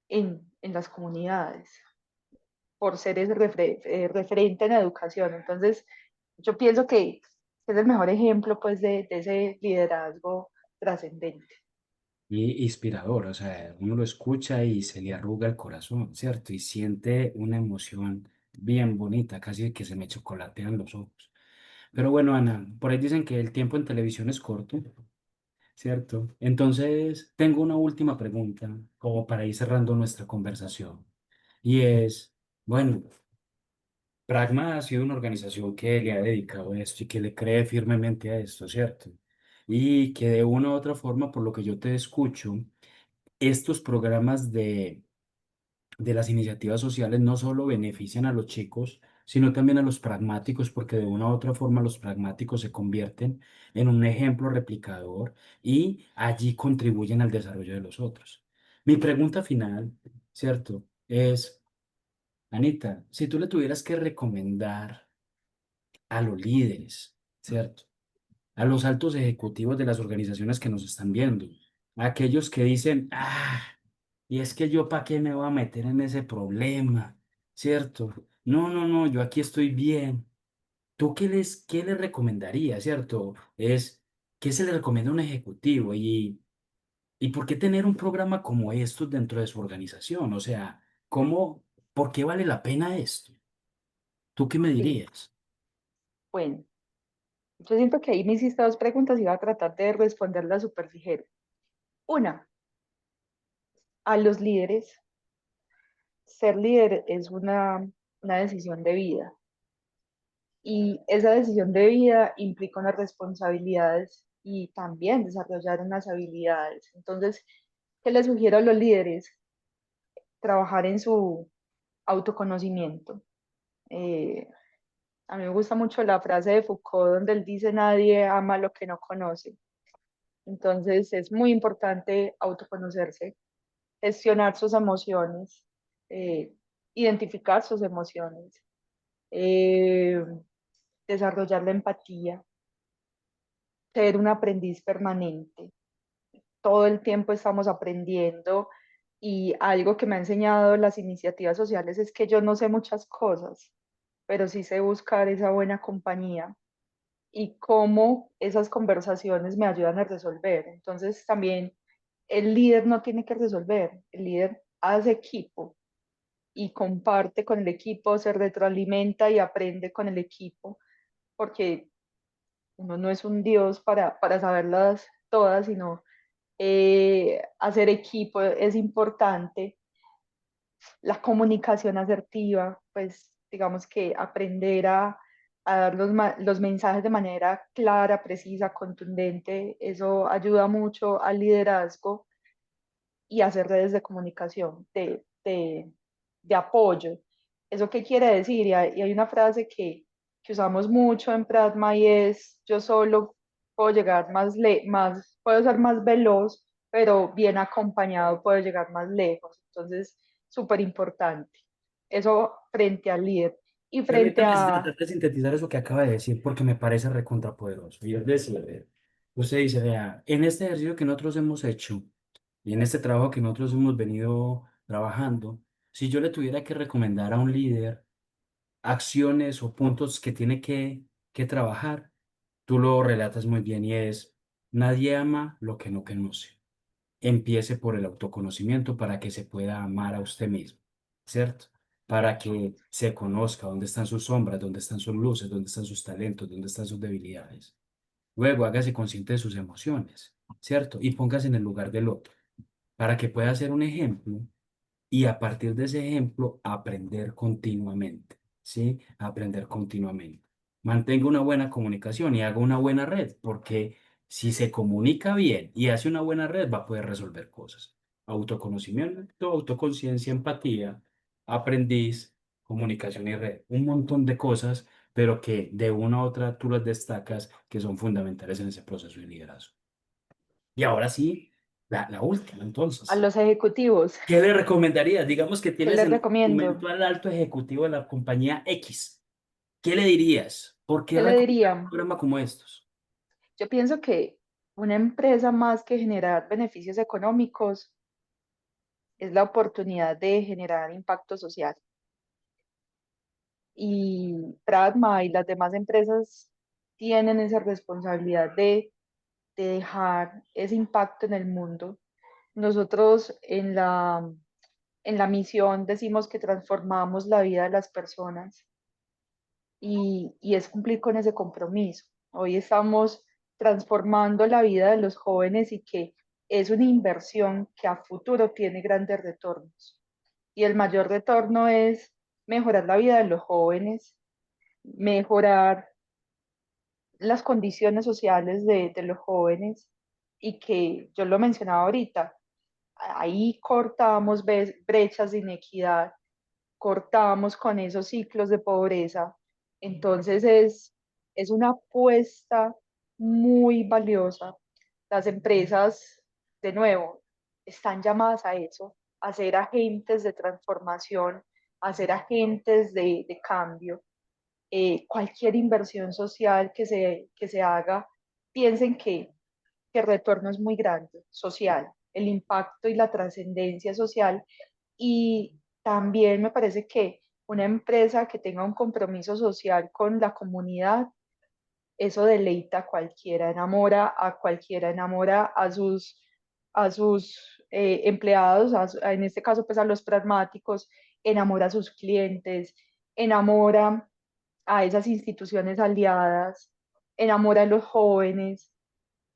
en las comunidades por ser ese referente en educación. Entonces, yo pienso que es el mejor ejemplo pues de ese liderazgo trascendente. Y inspirador, o sea, uno lo escucha y se le arruga el corazón, ¿cierto? Y siente una emoción bien bonita, casi que se me chocolatean los ojos. Pero bueno, Ana, por ahí dicen que el tiempo en televisión es corto, ¿cierto? Entonces, tengo una última pregunta, como para ir cerrando nuestra conversación. Y es, bueno, Pragma ha sido una organización que le ha dedicado a esto y que le cree firmemente a esto, ¿cierto? Y que de una u otra forma, por lo que yo te escucho, estos programas de las iniciativas sociales no solo benefician a los chicos, sino también a los pragmáticos, porque de una u otra forma los pragmáticos se convierten en un ejemplo replicador y allí contribuyen al desarrollo de los otros. Mi pregunta final, ¿cierto? Es, Anita, si tú le tuvieras que recomendar a los líderes, ¿cierto? A los altos ejecutivos de las organizaciones que nos están viendo, a aquellos que dicen, y es que yo para qué me voy a meter en ese problema, ¿cierto? No, no, no, yo aquí estoy bien. ¿Tú qué les recomendarías, cierto? ¿Qué se le recomienda a un ejecutivo? ¿Y por qué tener un programa como estos dentro de su organización? O sea, por qué vale la pena esto? ¿Tú qué me Sí, dirías? bueno, yo siento que ahí me hiciste dos preguntas y voy a tratar de responderlas súper ligero. Una, a los líderes, ser líder es una decisión de vida y esa decisión de vida implica unas responsabilidades y también desarrollar unas habilidades. Entonces, ¿qué les sugiero a los líderes? Trabajar en su autoconocimiento. Eh, a mí me gusta mucho la frase de Foucault donde él dice nadie ama lo que no conoce. Entonces es muy importante autoconocerse, gestionar sus emociones, eh, identificar sus emociones, eh, desarrollar la empatía, ser un aprendiz permanente. Todo el tiempo estamos aprendiendo y algo que me ha enseñado las iniciativas sociales es que yo no sé muchas cosas, pero sí sé buscar esa buena compañía y cómo esas conversaciones me ayudan a resolver. Entonces también el líder no tiene que resolver, el líder hace equipo y comparte con el equipo, se retroalimenta y aprende con el equipo, porque uno no es un dios para saberlas todas, sino hacer equipo es importante. La comunicación asertiva, pues digamos que aprender a dar los mensajes de manera clara, precisa, contundente, eso ayuda mucho al liderazgo y hacer redes de comunicación, de apoyo. ¿Eso qué quiere decir? Y hay una frase que usamos mucho en Pratma y es, yo solo puedo llegar puedo ser más veloz pero bien acompañado puede llegar más lejos. Entonces, súper importante. Eso frente al líder. Y frente Permítame a, tratar de sintetizar eso que acaba de decir porque me parece recontrapoderoso. Y es decir, usted dice, vea, en este ejercicio que nosotros hemos hecho y en este trabajo que nosotros hemos venido trabajando, si yo le tuviera que recomendar a un líder acciones o puntos que tiene que trabajar, tú lo relatas muy bien y es, nadie ama lo que no conoce. Empiece por el autoconocimiento para que se pueda amar a usted mismo, ¿cierto? Para que se conozca dónde están sus sombras, dónde están sus luces, dónde están sus talentos, dónde están sus debilidades. Luego hágase consciente de sus emociones, ¿cierto? Y póngase en el lugar del otro, para que pueda ser un ejemplo y a partir de ese ejemplo aprender continuamente, ¿sí? Aprender continuamente. Mantenga una buena comunicación y haga una buena red, porque si se comunica bien y hace una buena red, va a poder resolver cosas. Autoconocimiento, autoconciencia, empatía, aprendiz, comunicación y red. Un montón de cosas, pero que de una u otra tú las destacas que son fundamentales en ese proceso de liderazgo. Y ahora sí, la última, a entonces. los ejecutivos. ¿Qué le recomendarías? Digamos que ¿Qué tienes les en este recomiendo? momento al alto ejecutivo de la compañía X. ¿Qué le dirías? ¿Por qué ¿Qué le recomendar un diría? programa como estos? Yo pienso que una empresa más que generar beneficios económicos es la oportunidad de generar impacto social. Y Pratma y las demás empresas tienen esa responsabilidad de dejar ese impacto en el mundo. Nosotros en la misión decimos que transformamos la vida de las personas y es cumplir con ese compromiso. Hoy estamos transformando la vida de los jóvenes y que es una inversión que a futuro tiene grandes retornos. Y el mayor retorno es mejorar la vida de los jóvenes, mejorar las condiciones sociales de los jóvenes y que yo lo mencionaba ahorita, ahí cortamos brechas de inequidad, cortamos con esos ciclos de pobreza. Entonces es una apuesta muy valiosa. Las empresas, de nuevo, están llamadas a eso, a ser agentes de transformación, a ser agentes de cambio. Cualquier inversión social que se haga, piensen que el retorno es muy grande, social, el impacto y la trascendencia social. Y también me parece que una empresa que tenga un compromiso social con la comunidad, eso deleita a cualquiera, enamora a cualquiera, enamora a sus empleados, en este caso pues a los pragmáticos, enamora a sus clientes, enamora a esas instituciones aliadas, enamora a los jóvenes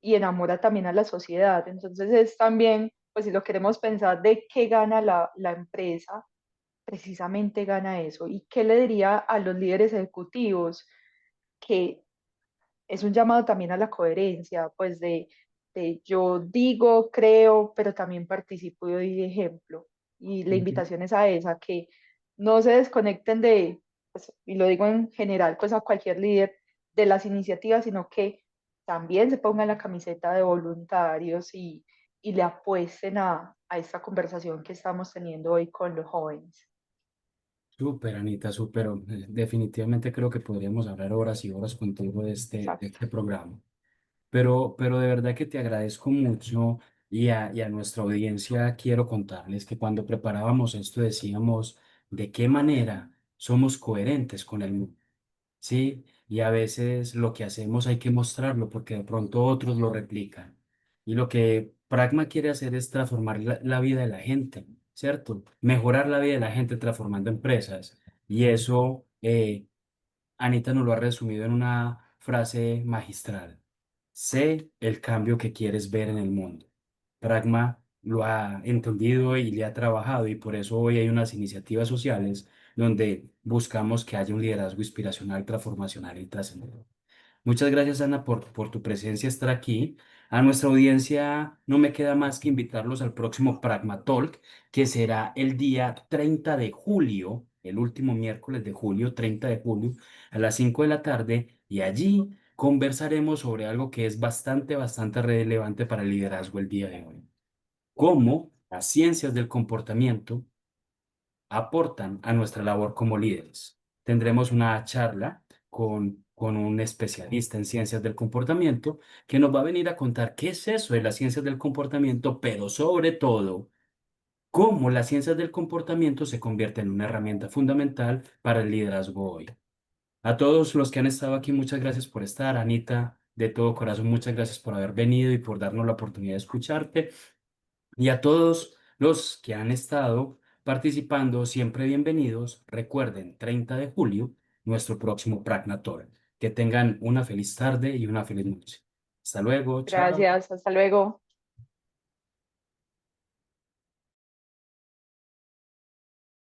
y enamora también a la sociedad. Entonces es también, pues si lo queremos pensar de qué gana la empresa, precisamente gana eso. ¿Y qué le diría a los líderes ejecutivos? Que es un llamado también a la coherencia, pues de yo digo, creo, pero también participo y doy ejemplo. Y la Ujú. invitación es a esa, que no se desconecten de, pues, y lo digo en general, pues a cualquier líder de las iniciativas, sino que también se pongan la camiseta de voluntarios y le apuesten a esta conversación que estamos teniendo hoy con los jóvenes. Súper, Anita, súper. Definitivamente creo que podríamos hablar horas y horas contigo de Exacto. este programa. Pero de verdad que te agradezco mucho y a nuestra audiencia quiero contarles que cuando preparábamos esto decíamos de qué manera somos coherentes con el mundo. Sí, y a veces lo que hacemos hay que mostrarlo porque de pronto otros lo replican. Y lo que Pragma quiere hacer es transformar la vida de la gente, ¿cierto? Mejorar la vida de la gente transformando empresas. Y eso, Anita nos lo ha resumido en una frase magistral. Sé el cambio que quieres ver en el mundo. Pragma lo ha entendido y le ha trabajado y por eso hoy hay unas iniciativas sociales donde buscamos que haya un liderazgo inspiracional, transformacional y trascendente. Muchas gracias, Ana, por tu presencia, estar aquí. A nuestra audiencia no me queda más que invitarlos al próximo Pragma Talk, que será el día 30 de julio, el último miércoles de julio, 30 de julio, a las 5 de la tarde, y allí conversaremos sobre algo que es bastante relevante para el liderazgo el día de hoy. cómo las ciencias del comportamiento aportan a nuestra labor como líderes. Tendremos una charla con un especialista en ciencias del comportamiento que nos va a venir a contar qué es eso de las ciencias del comportamiento, pero sobre todo, cómo las ciencias del comportamiento se convierten en una herramienta fundamental para el liderazgo hoy. A todos los que han estado aquí, muchas gracias por estar. Anita, de todo corazón, muchas gracias por haber venido y por darnos la oportunidad de escucharte. Y a todos los que han estado participando, siempre bienvenidos. Recuerden, 30 de julio, nuestro próximo Pragnator. Que tengan una feliz tarde y una feliz noche. Hasta luego, chao. Gracias, hasta luego.